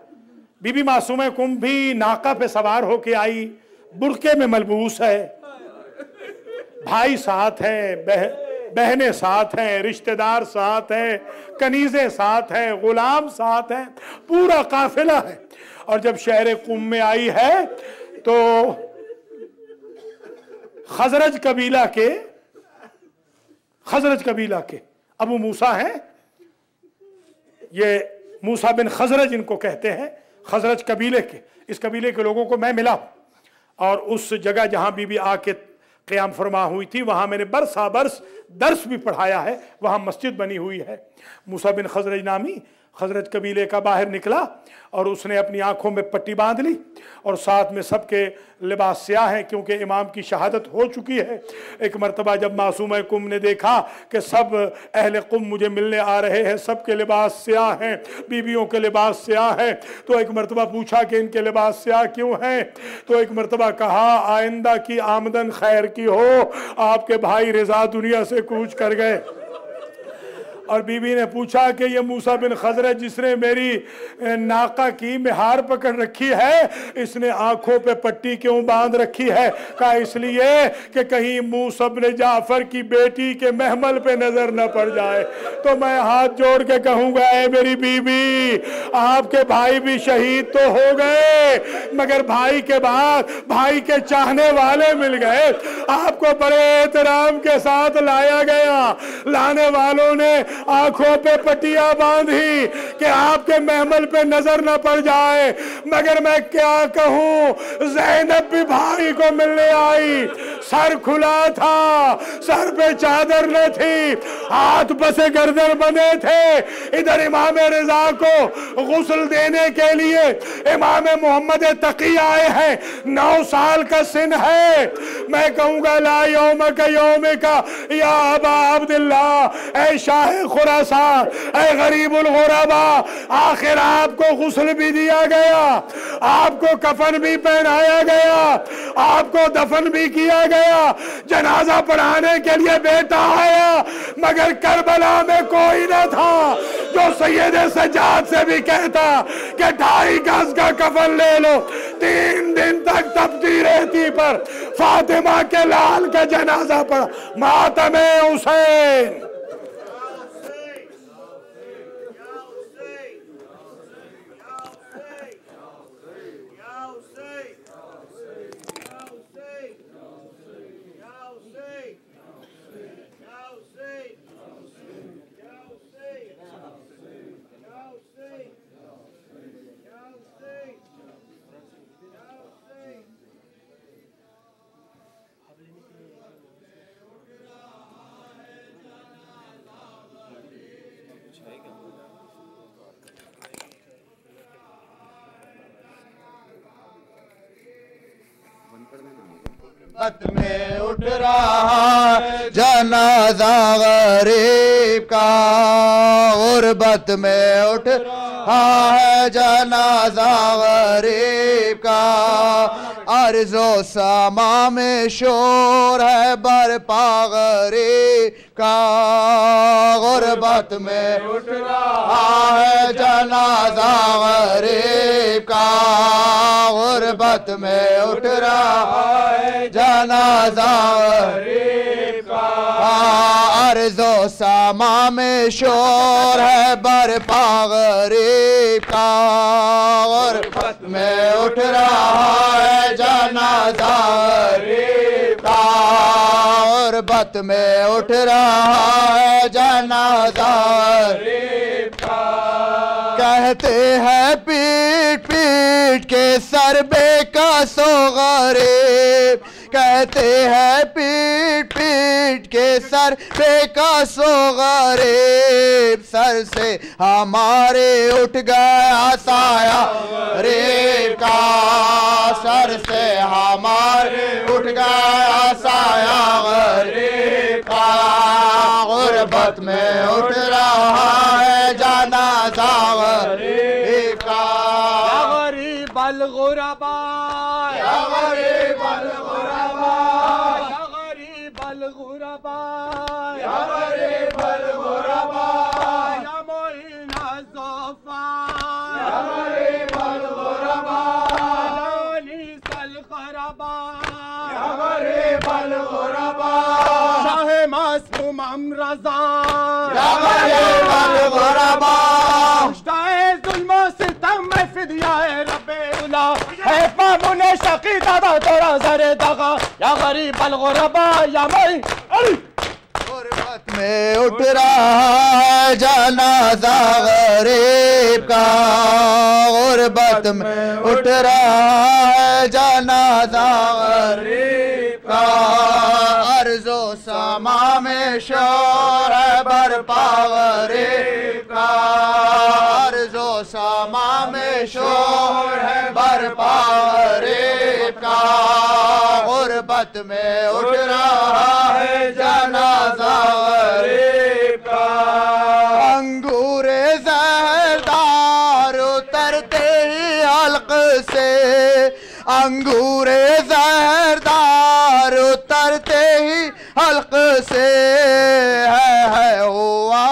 बीबी मासूमा क़ुम भी नाका पे सवार होके आई, बुरके में मलबूस है, भाई साथ है, بہنیں ساتھ ہیں، رشتہ دار ساتھ ہیں، کنیزیں ساتھ ہیں، غلام ساتھ ہیں، پورا قافلہ ہے۔ اور جب شہر قم میں آئی ہے تو خزرج قبیلہ کے ابو موسیٰ ہیں، یہ موسیٰ بن خزرج ان کو کہتے ہیں، خزرج قبیلے کے، اس قبیلے کے لوگوں کو میں ملا اور اس جگہ جہاں بی بی آ کے قیام فرما ہوئی تھی وہاں میں نے برسا برس درس بھی پڑھایا ہے، وہاں مسجد بنی ہوئی ہے۔ موسیٰ بن خزرج نامی خزرج قبیلے کا باہر نکلا اور اس نے اپنی آنکھوں میں پٹی باندھ لی اور ساتھ میں سب کے لباس سیاہ ہیں کیونکہ امام کی شہادت ہو چکی ہے۔ ایک مرتبہ جب معصومہ قم نے دیکھا کہ سب اہل قم مجھے ملنے آ رہے ہیں، سب کے لباس سیاہ ہیں، بیویوں کے لباس سیاہ ہیں، تو ایک مرتبہ پوچھا کہ ان کے لباس سیاہ کیوں ہیں؟ تو ایک مرتبہ کہا آئندہ کی آمدن خیر کی ہو، آپ کے بھائی رضا دنیا سے کوچ کر گئے۔ اور بی بی نے پوچھا کہ یہ موسیٰ بن خزرج جس نے میری ناقہ کی مہار پکڑ رکھی ہے، اس نے آنکھوں پہ پٹی کیوں باندھ رکھی ہے؟ کہا اس لیے کہ کہیں موسیٰ بن جعفر کی بیٹی کے محمل پہ نظر نہ پڑ جائے۔ تو میں ہاتھ جوڑ کے کہوں گا اے میری بی بی، آپ کے بھائی بھی شہید تو ہو گئے مگر بھائی کے بعد بھائی کے چاہنے والے مل گئے، آپ کو بڑے احترام کے ساتھ لایا گیا، لانے والوں نے آنکھوں پہ پٹیاں باندھی کہ آپ کے محمل پہ نظر نہ پڑ جائے، مگر میں کیا کہوں زینب بھی بھائی کو ملنے آئی، سر کھلا تھا، سر پہ چادر نہ تھی، ہاتھ بسے گردن بنے تھے۔ ادھر امام رضا کو غسل دینے کے لیے امام محمد تقی آئے ہیں، 9 سال کا سن ہے۔ میں کہوں گا لا یوم کا یوم کا یا ابا عبداللہ، اے شاہ خراسان، اے غریب الغربا، آخر آپ کو غسل بھی دیا گیا، آپ کو کفن بھی پہنایا گیا، آپ کو دفن بھی کیا گیا، جنازہ پڑھانے کے لیے بیٹا آیا مگر کربلا میں کوئی نہ تھا جو سید سجاد سے بھی کہتا کہ 2.5 گز کا کفن لے لو۔ 3 دن تک تپتی رہتی پر فاطمہ کے لال کا جنازہ پڑھا، ماتم حسین۔ غربت میں اٹھ رہا ہے جنازہ غریب کا، غربت میں اٹھ رہا ہے جنازہ غریب کا، عرض و سما میں شور ہے برپا غریب کا، غربت میں اٹھ رہا ہے جنازہ غریب کا، غربت میں اٹھ رہا ہے جنازہ غریب کا، عرض و سما میں شور ہے برپا غریب کا، غربت میں اٹھ رہا ہے جنازہ غریب کا، غربت میں اٹھ رہا ہے جنازہ غریب کا، کہتے ہیں پیٹ پیٹ کے سر بے کس و غریب، کہتے ہیں پیٹ پیٹ کے سر بے کس و غریب، سر سے ہمارے اٹھ گیا سایہ غریب کا، سر سے ہمارے اٹھ گیا سایہ غریب کا، غربت میں اٹھ رہا ہے جنازہ غریب کا، یا غریب الغرباء، یا غریب الغرباء، یا غریب الغرباء، یا غریب الغرباء، یا معین الضعفاء، یا غریب الغرباء، یا انیس الغرباء، یا غریب الغرباء، شاہ معصوم رضا یا غریب الغربا کشتہ ظلم و ستم فدیہ رب اولا ہے مامون شقی دادا تورا زر دغا یا غریب الغربا یا میں غربت میں اٹھ رہا ہے جنازہ غریب کا غربت میں اٹھ رہا ہے جنازہ غریب کا عرض و سما میں شور ہے برپا غریب کا عرض و سما میں شور ہے برپا غریب کا غربت میں اٹھ رہا ہے جنازہ غریب کا انگور زہردار اترتے ہی حلق سے انگور زہردار اترتے ہی حلق سے ہے ہوا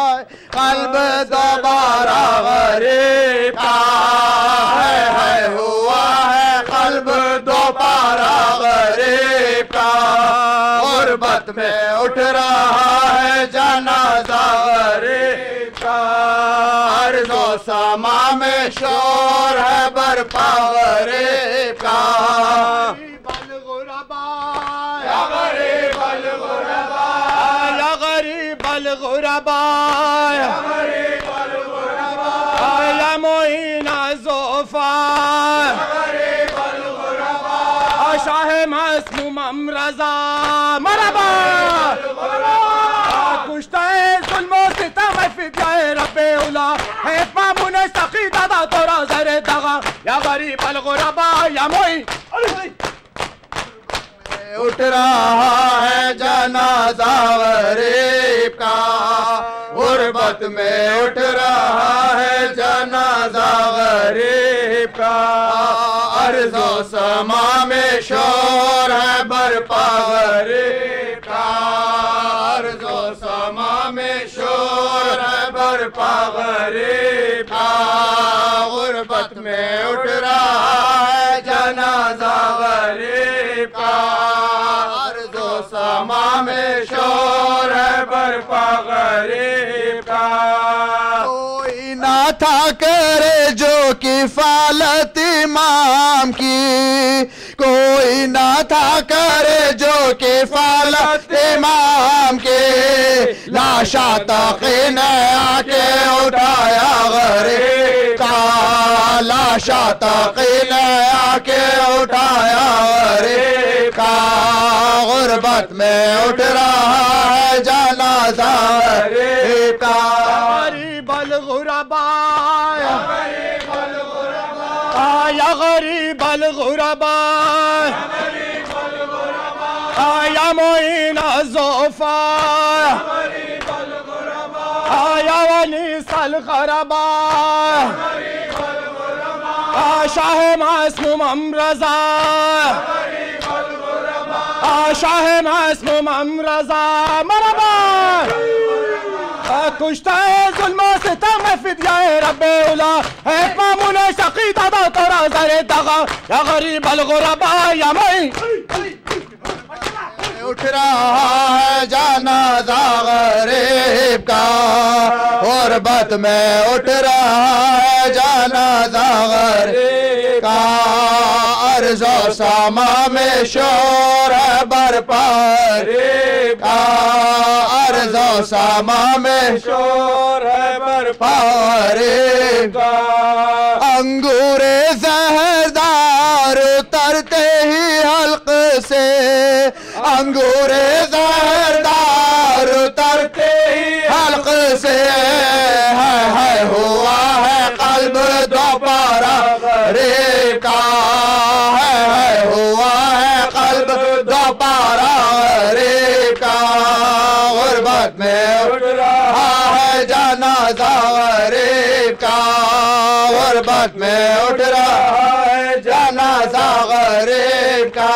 قلب دوبارہ غریب کا ہے ہوا ہے قلب دوبارہ غریب کا غربت میں اٹھ رہا ہے جنازہ غریب کا عرض و سما میں شور ہے برپا غریب کا یا غریب الغربا یا غریب الغربا یا غریب الغربا یا معین ظفار غریب الغربا شاہ معصوم رضا مرحبا کشتہ ظلم و ستم فدیہ رب اولا ہے مامون شقی دادا تورا زر دغا یا غریب الغربا یا معین اٹھ رہا ہے جنازہ غریب کا غربت میں اٹھ رہا ہے جنازہ غریب کا عرض و سما میں شور ہے برپا غریب کا عرض و سما میں شور ہے برپا غریب کا غربت میں اٹھ رہا ہے جنازہ غریب کا عرض و سما میں شور ہے برپا غریب کا کوئی نہ تھا کرے جو کفالت امام کی کوئی نہ تھا کرے جو کفالت امام کے لاشا تقی نے آ کے اٹھایا غریب کا لاشا تقی نے آ کے اٹھایا غریب کا غربت میں اٹھ رہا ہے جنازہ غریب کا غریب الغربا یا غریب الغربا یا غریب الغربا یا معین ظفار یا ونیس الغربا شاہ معصوم رضا شاہ معصوم رضا مرحبا کشتہ ظلم و ستم فدیہ رب اولا ہے مامون شقی دادا تورا زر دغا یا غریب الغربا یا معین اٹھ رہا ہے جنازہ غریب کا غربت میں اٹھ رہا ہے جنازہ غریب کا عرض و سما میں شور ہے برپا غریب کا عرض و سما میں شور ہے برپا غریب کا انگور زہردار اترتے ہی حلق سے انگور زہردار اترتے ہی حلق سے ہے ہوا ہے قلب دوبارہ غریب کا ہے ہوا ہے قلب دوبارہ غریب کا غربت میں اٹھ رہا ہے جنازہ غریب کا غربت میں اٹھ رہا ہے جنازہ غریب کا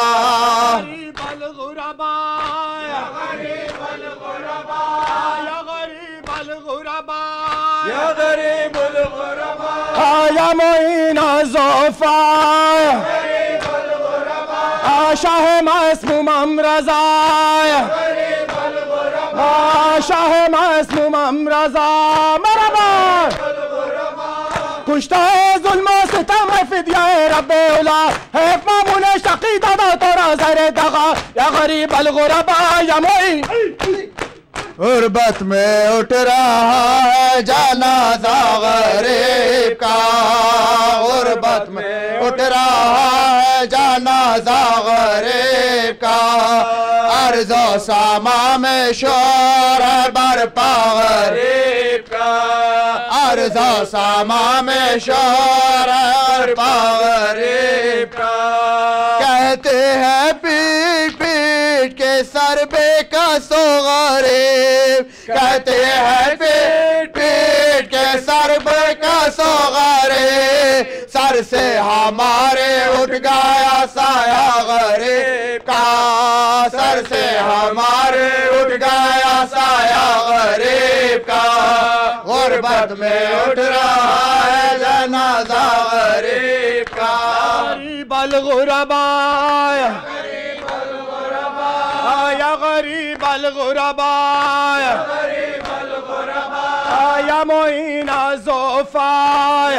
یا غریب الغربا یا معین ظفار شاہ معصوم رضا شاہ معصوم رضا مرحبا کشتہ ظلم و ستم فدیہ رب اولا ہے مامون شقی دادا تورا زہر دغا یا غریب الغرباء یا معین غربت میں اٹھ رہا ہے جنازہ غریب کا غربت میں اٹھ رہا ہے جنازہ غریب کا عرض و سما میں شور ہے برپا غریب کا عرض و سما میں شور ہے برپا غریب کا کہتے ہیں پیٹ پیٹ کے سر بے کسو غریب کہتے ہیں پیٹ پیٹ کے سر بے کسو غریب سر سے ہمارے اٹھ گیا سایہ غریب کا سر سے ہمارے اٹھ گیا سایہ غریب کا غربت میں اٹھ رہا ہے جنازہ غریب کا غریب الغرباء یا غریب الغرباء یا معین الضعفاء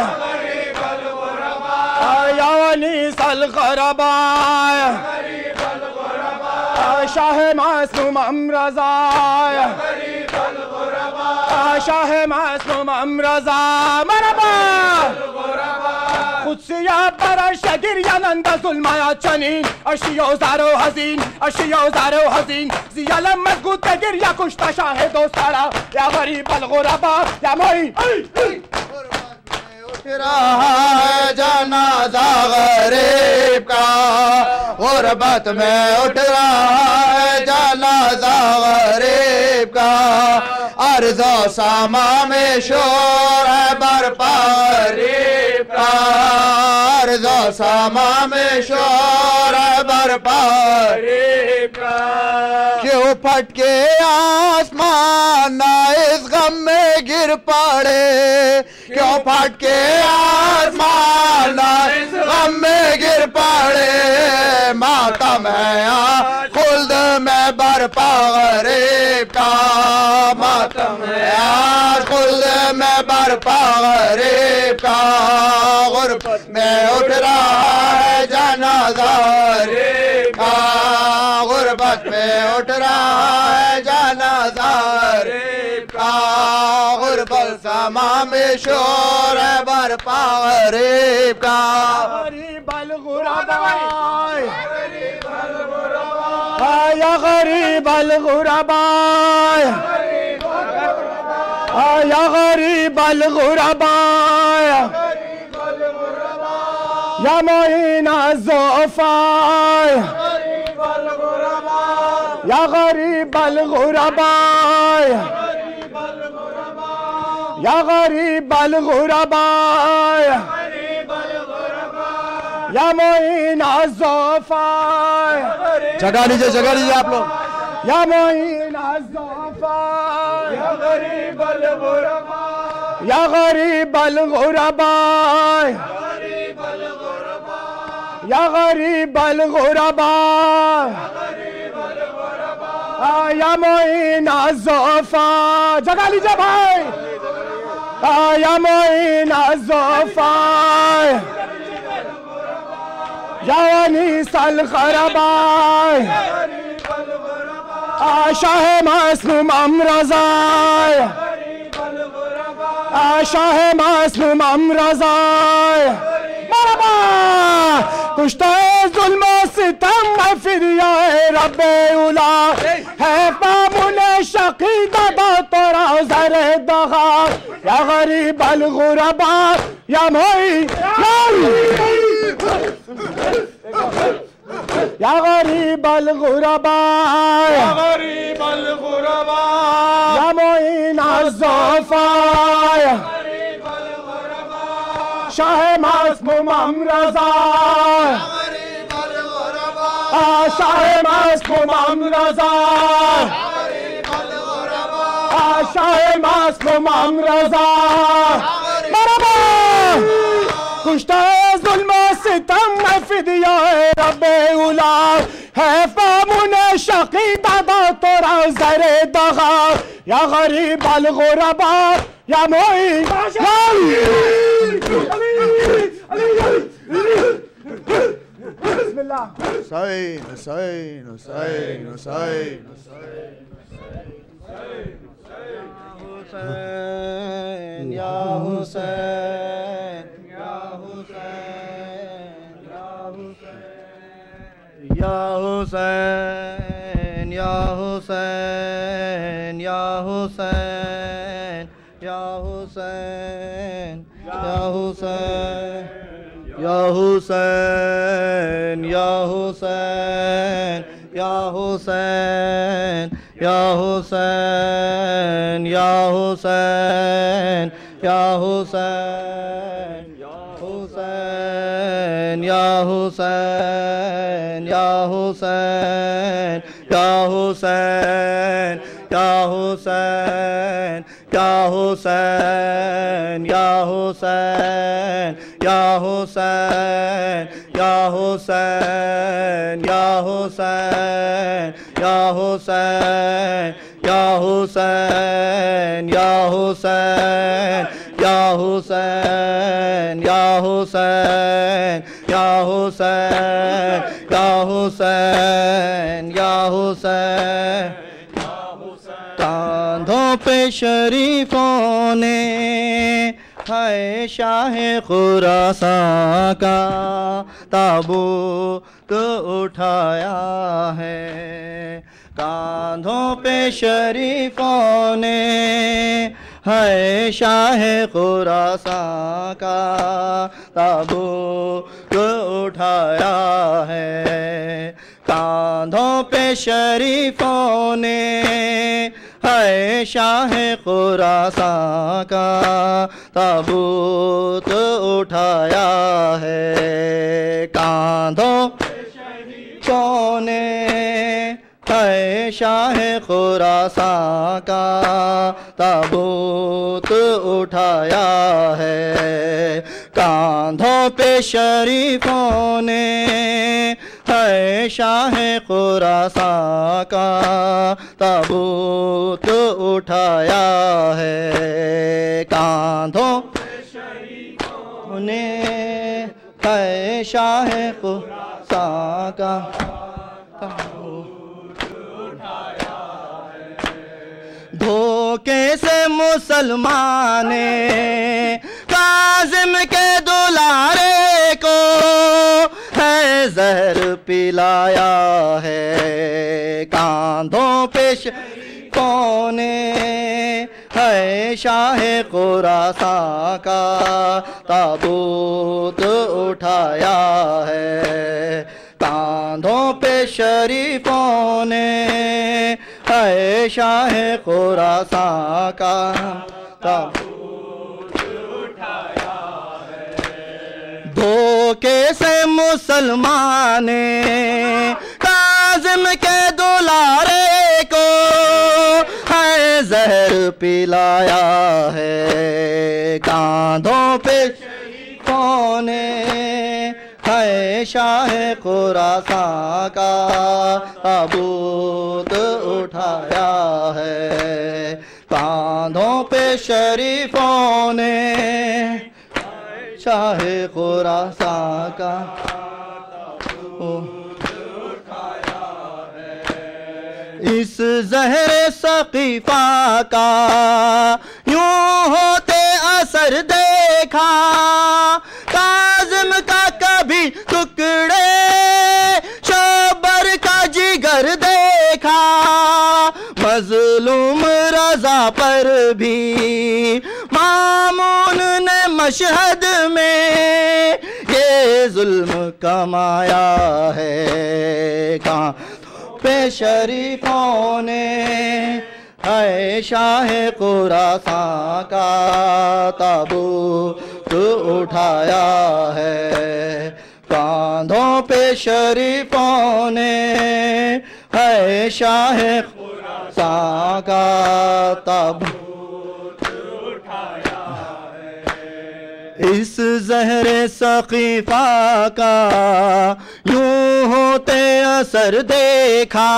یا ونیس الغرباء شاہ معصوم رضا شاہ معصوم رضا مرحبا قدسیہ برش گریانند ظلمایا چنین اشیو زارو حزین اشیو زارو حزین زیالم مزگوت گریا کشتا شاہ دوستارا یا غریب الغرباء یا معین اٹھ رہا ہے جنازہ غریب کا غربت میں اٹھ رہا ہے جنازہ غریب کا عرض و سما میں شور ہے برپا غریب کا عرض و سما میں شور ہے برپا غریب کا کیوں پھٹ کے آسمان نہ اس غم میں گر پڑے کیوں پھٹ کے آسمان نہ اس غم میں گر پڑے ماتم ہے آج خلد میں برپا غریب کا ماتم ہے آج خلد میں برپا غریب کا غربت میں اٹھ رہا ہے جنازہ غریب کا غربت میں اٹھ رہا ہے جنازہ غریب کا غربت سما میں شور ہے برپا غریب کا غریب الغرباء یا غریب الغرباء یا غریب الغرباء یا معین الضعفاء یا غریب الغرباء یا غریب الغرباء یا معین الضعفاء جگہ لیجئے آپ لوگ یا معین الضعفاء یا غریب الغرباء یا غریب الغرباء یا غریب الغرباء یا معین الضعفاء جگہ لیجئے بھائی یا معین الضعفاء یا ونیس الغرباء شاہ معصوم رضا شاہ معصوم رضا مرحبا کشتہ ظلم و ستم فدیہ رب اولا ہے مامون شقی دادا تورا زہر دغا یا غریب الغرباء یا معین یا غریب الغرباء یا غریب الغرباء یا معین الضعفاء شاہ معصوم رضا شاہ معصوم رضا شاہ معصوم رضا مرحبا کشتہ ظلم و ستم فدیہ رب اولا ہے مامون شقی دادا تو را زر دغا یا غریب الغربا یا معین بسم اللہ حسین حسین حسین حسین حسین یا حسین یا حسین یا حسین یا حسین یا حسین یا حسین یا حسین یا حسین یا حسین یا حسین یا حسین یا حسین یا حسین حسین یا حسین یا حسین یا حسین یا حسین یا حسین یا حسین یا حسین یا حسین یا حسین یا حسین یا حسین یا حسین یا حسین یا حسین یا حسین یا حسین یا حسین کاندھوں پہ شریفوں نے ہے شاہ خراساں کا تابوت اٹھایا ہے کاندھوں پہ شریفوں نے ہے شاہ خراساں کا تابوت اٹھایا ہے کاندھوں پہ شریفوں نے ہے شاہ خراساں کا تابوت اٹھایا ہے کاندھوں پہ شریفوں نے ہے شاہ خراساں کا تابوت اٹھایا ہے کاندھوں پہ شریفوں نے ہے شاہ خراساں کا تابوت اٹھایا ہے کاندھوں پہ شریفوں نے ہے شاہ خراساں کا دھوکے سے مسلمان کاظم کے دلارے کو ہے زہر پلایا ہے کاندھوں پہ شریفوں نے ہے شاہ خراساں کا تابوت اٹھایا ہے کاندھوں پہ شریفوں نے ہے شاہ خراساں کا تابوت اٹھایا ہے دھوکے سے مسلمان کاظم کے دلارے کو ہے زہر پلایا ہے کاندھوں پہ شریفوں نے ہے شاہ خراساں کا تابوت اٹھایا ہے کاندھوں پہ شریفوں نے شاہ خراساں کا تابوت اٹھایا ہے اس زہر ثقیفہ کا یوں ہوتے اثر دیکھا کاظم کا کبھی ٹکڑے شوبر کا جگر دیکھا مظلوم رضا پر بھی مامون نے مشہد میں یہ ظلم کمایا ہے کاندھوں پہ شریفوں نے ہے شاہ خراساں کا تابوت اٹھایا ہے کاندھوں پہ شریفوں نے ہے شاہ خراساں کا تابوت اٹھایا ہے اس زہر ثقیفہ کا یوں ہوتے اثر دیکھا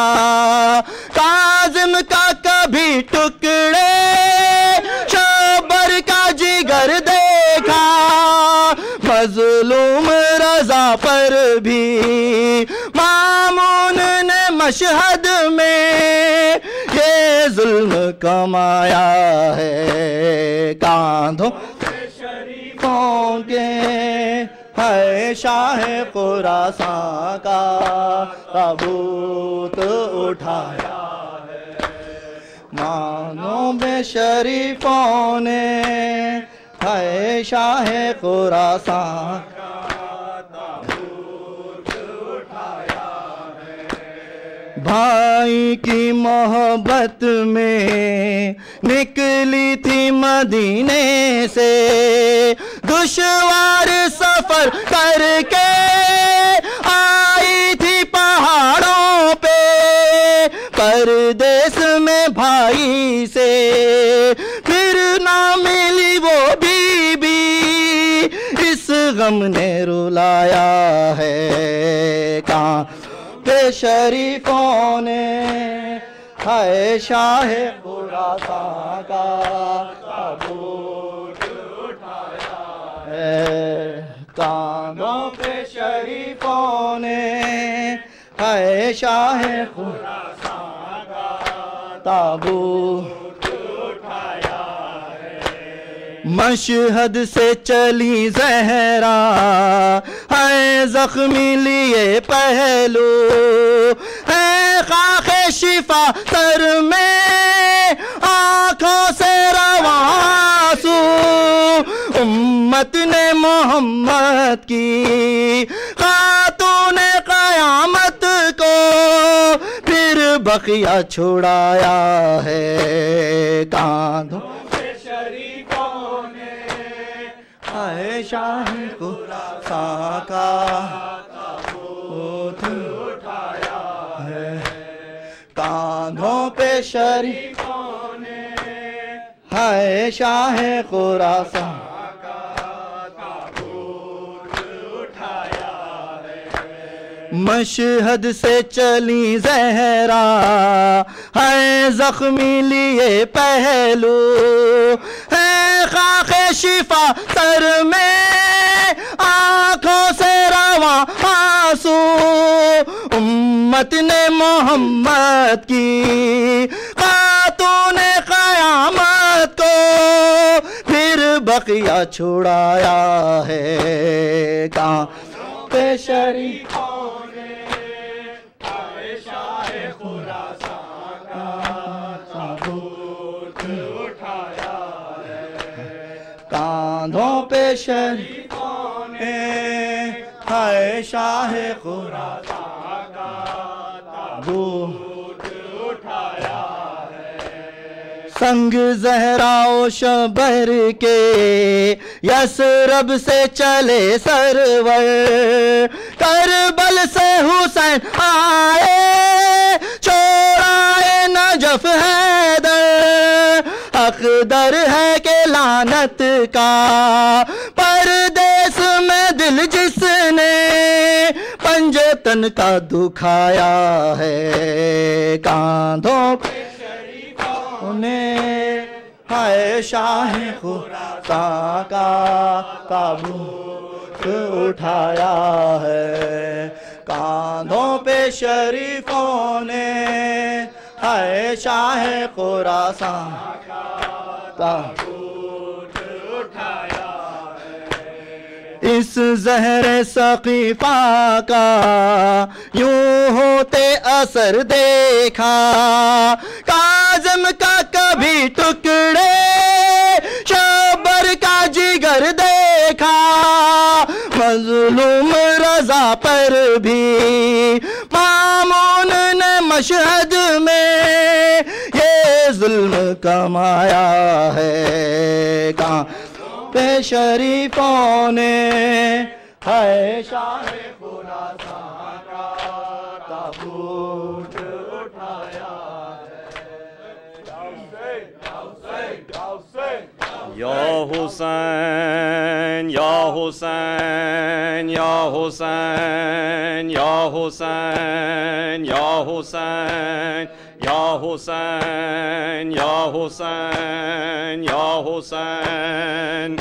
کاظم کا کبھی ٹکڑے شبر کا جگر دیکھا مظلوم رضا پر بھی مامون نے مشہد میں یہ ظلم کمایا ہے کاندھوں شریفوں کے ہے شاہ خراساں کا تابوت اٹھایا ہے مانوں میں شریفوں نے ہے شاہ خراساں کا تابوت اٹھایا ہے بھائی کی محبت میں نکلی تھی مدینے سے دشوار سفر کر کے آئی تھی پہاڑوں پہ پردیس میں بھائی سے پھر نہ ملی وہ بی بی اس غم نے رلایا ہے کہاں پہ شریفوں نے ہے شاہ خراساں کا تابوت اٹھایا ہے کاندھوں پہ شریفوں نے ہے شاہ خراساں کا تابوت اٹھایا ہے مشہد سے چلی زہرا ہے زخمی لیے پہلو ہے خاک شفا سر میں آنکھوں سے رواں سو امت نے محمد کی خاتون قیامت کو پھر بقیہ چھڑایا ہے کاندھوں پہ شریفوں نے ہے شاہ خراساں کا تابوت اٹھایا ہے کاندھوں پہ شریفوں نے ہے شاہ خراساں کا تابوت اٹھایا ہے مشہد سے چلی زہرا ہے زخمی لیے پہلو ہے خاک شفا سر میں آنکھوں سے رواں آنسو امت نے محمد کی خاتون قیامت کو پھر بقیہ چھڑایا ہے کہاں پہ شریفوں نے ہے شاہ خراساں کا تابوت اٹھایا ہے کاندھوں پہ شریفوں نے ہے شاہ خراساں کا تابوت اٹھایا ہے سنگ زہرا و شبر کے یسرب سے چلے سرور کربل سے حسین آئے چھوڑائے نجف حیدر حقدر ہے کہ لعنت کا پردیس میں دل جس نے پنجے تن کا دکھایا ہے کاندھوں پہ شریفوں نے ہے شاہ خراساں کا تابوت اٹھایا ہے کاندھوں پہ شریفوں نے ہے شاہ خراساں کا تابوت اٹھایا ہے اس زہر ثقیفہ کا یوں ہوتے اثر دیکھا کاظم کا کبھی ٹکڑے شبر کا جگر دیکھا مظلوم رضا پر بھی مامون نے مشہد میں یہ ظلم کمایا ہے کہاں پہ شریفوں نے ہے شاہ خراساں کا تابوت اٹھایا یا حسین یا حسین یا حسین یا حسین یا حسین یا یا حسین یا حسین یا حسین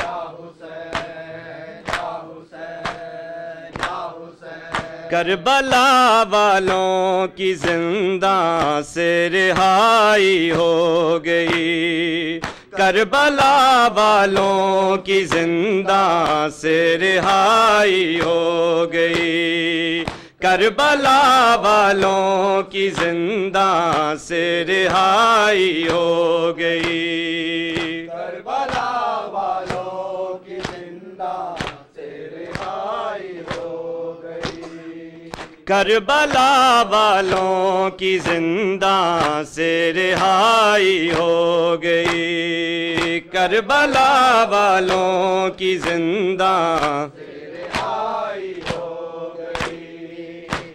کربلا والوں کی زندہ سے رہائی ہو گئی، کربلا والوں کی زندہ سے رہائی ہو گئی، کربلا والوں کی زندہ سے رہائی ہو گئی، کربلا والوں کی زندہ سے رہائی ہو گئی، کربلا والوں کی زندہ سے رہائی ہو گئی، کربلا والوں کی زندہ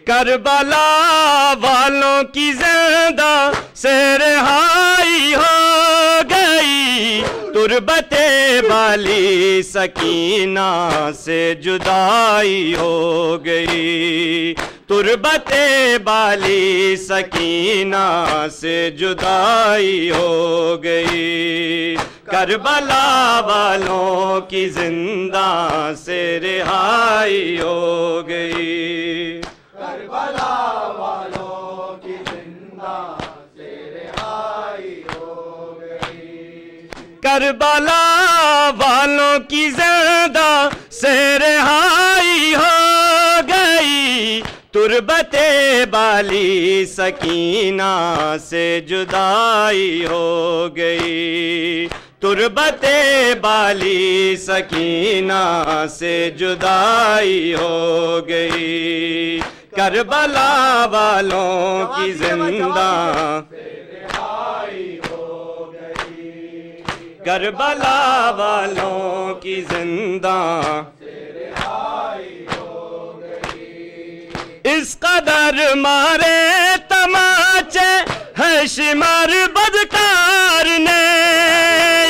کربلا والوں کی زندہ سے رہائی ہو گئی، تربت والی سکینہ سے جدائی ہو گئی، تربت والی سکینہ سے جدائی ہو گئی، کربلا والوں کی زندہ سے رہائی ہو گئی، کربلا والوں کی زندہ سے رہائی ہو گئی، کربلا والوں کی زندہ سے رہائی ہو گئی، تربت والی سکینہ سے جدائی ہو گئی، تربت والی سکینہ سے جدائی ہو گئی، کربلا والوں کی زندہ کربلا والوں کی زندہ اس قدر مارے تماچے ہے شمار بدکار نے،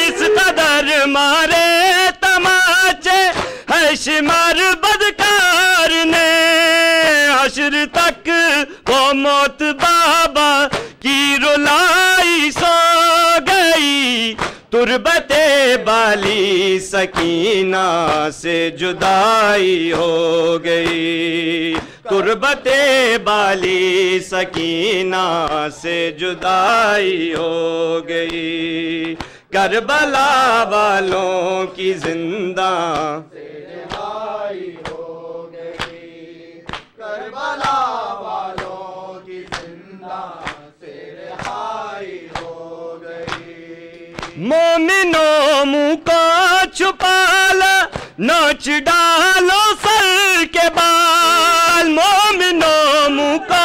اس قدر مارے تماچے ہے شمار بدکار نے، حشر تک وہ موت بابا کی رلائی سو گئی، تربت والی سکینہ سے جدائی ہو گئی، تربت والی سکینہ سے جدائی ہو گئی، کربلا والوں کی زندہ سے رہائی ہو گئی، کربلا والوں کی زندہ سے رہائی ہو گئی، مومنوں منہ کو چھپا لا نوچ ڈالو سر کے بال، مومنوں منہ کو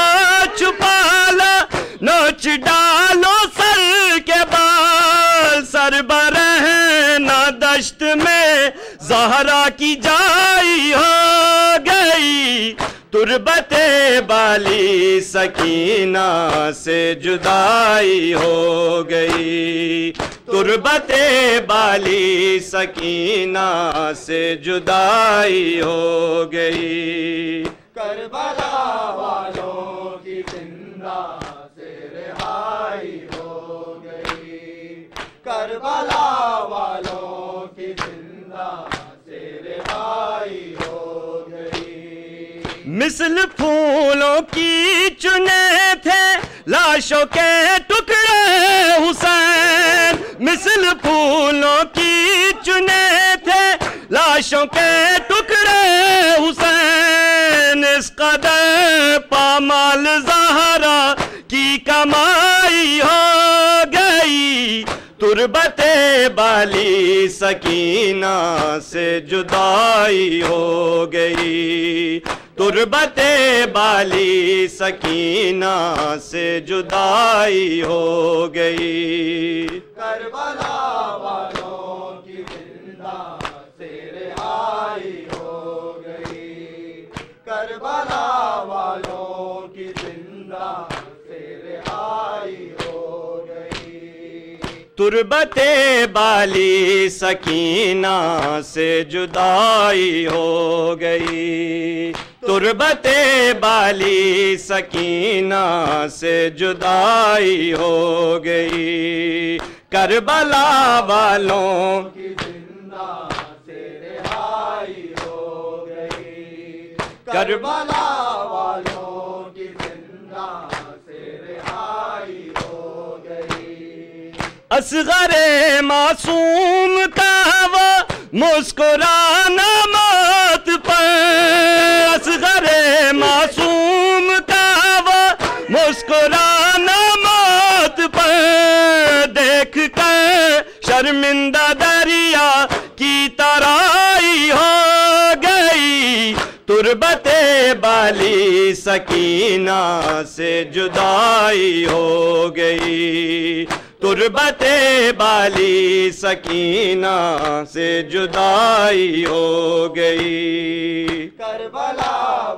چھپا لا نوچ ڈالو سر کے بال، سر برہنہ دشت میں زہرا کی جائی ہو گئی، تربت والی سکینہ سے جدائی ہو گئی، تربت والی سکینہ سے جدائی ہو گئی، کربلا والوں کی زندہ سے رہائی ہو گئی، کربلا والوں کی زندہ سے رہائی ہو گئی، مثل پھولوں کی چنے تھے لاشوں کے ٹکڑے حسین، مثل پھولوں کی چنے تھے لاشوں کے ٹکڑے حسین، اس قدر پامال زہرا کی کمائی ہو گئی، تربت والی سکینہ سے جدائی ہو گئی، تربت والی سکینہ سے جدائی ہو گئی، کربلا والوں کی زندہ سے رہائی ہو گئی، کربلا والوں کی زندہ سے رہائی ہو گئی، تربت بالی سکینہ سے جدائی ہو گئی، تربت بالی سکینہ سے جدائی ہو گئی، کربلا والوں کی زندہ سے رہائی ہو گئی، کربلا والوں کی زندہ سے رہائی ہو گئی۔ اصغر معصوم کا وہ مسکرانا موت پر، اصغر معصوم کا وہ مسکرانا موت پر، دیکھ کر شرمندہ دریا کی ترائی ہو گئی، تربت بالی سکینہ سے جدائی ہو گئی، تربت بالی سکینہ سے جدائی ہو گئی، کربلا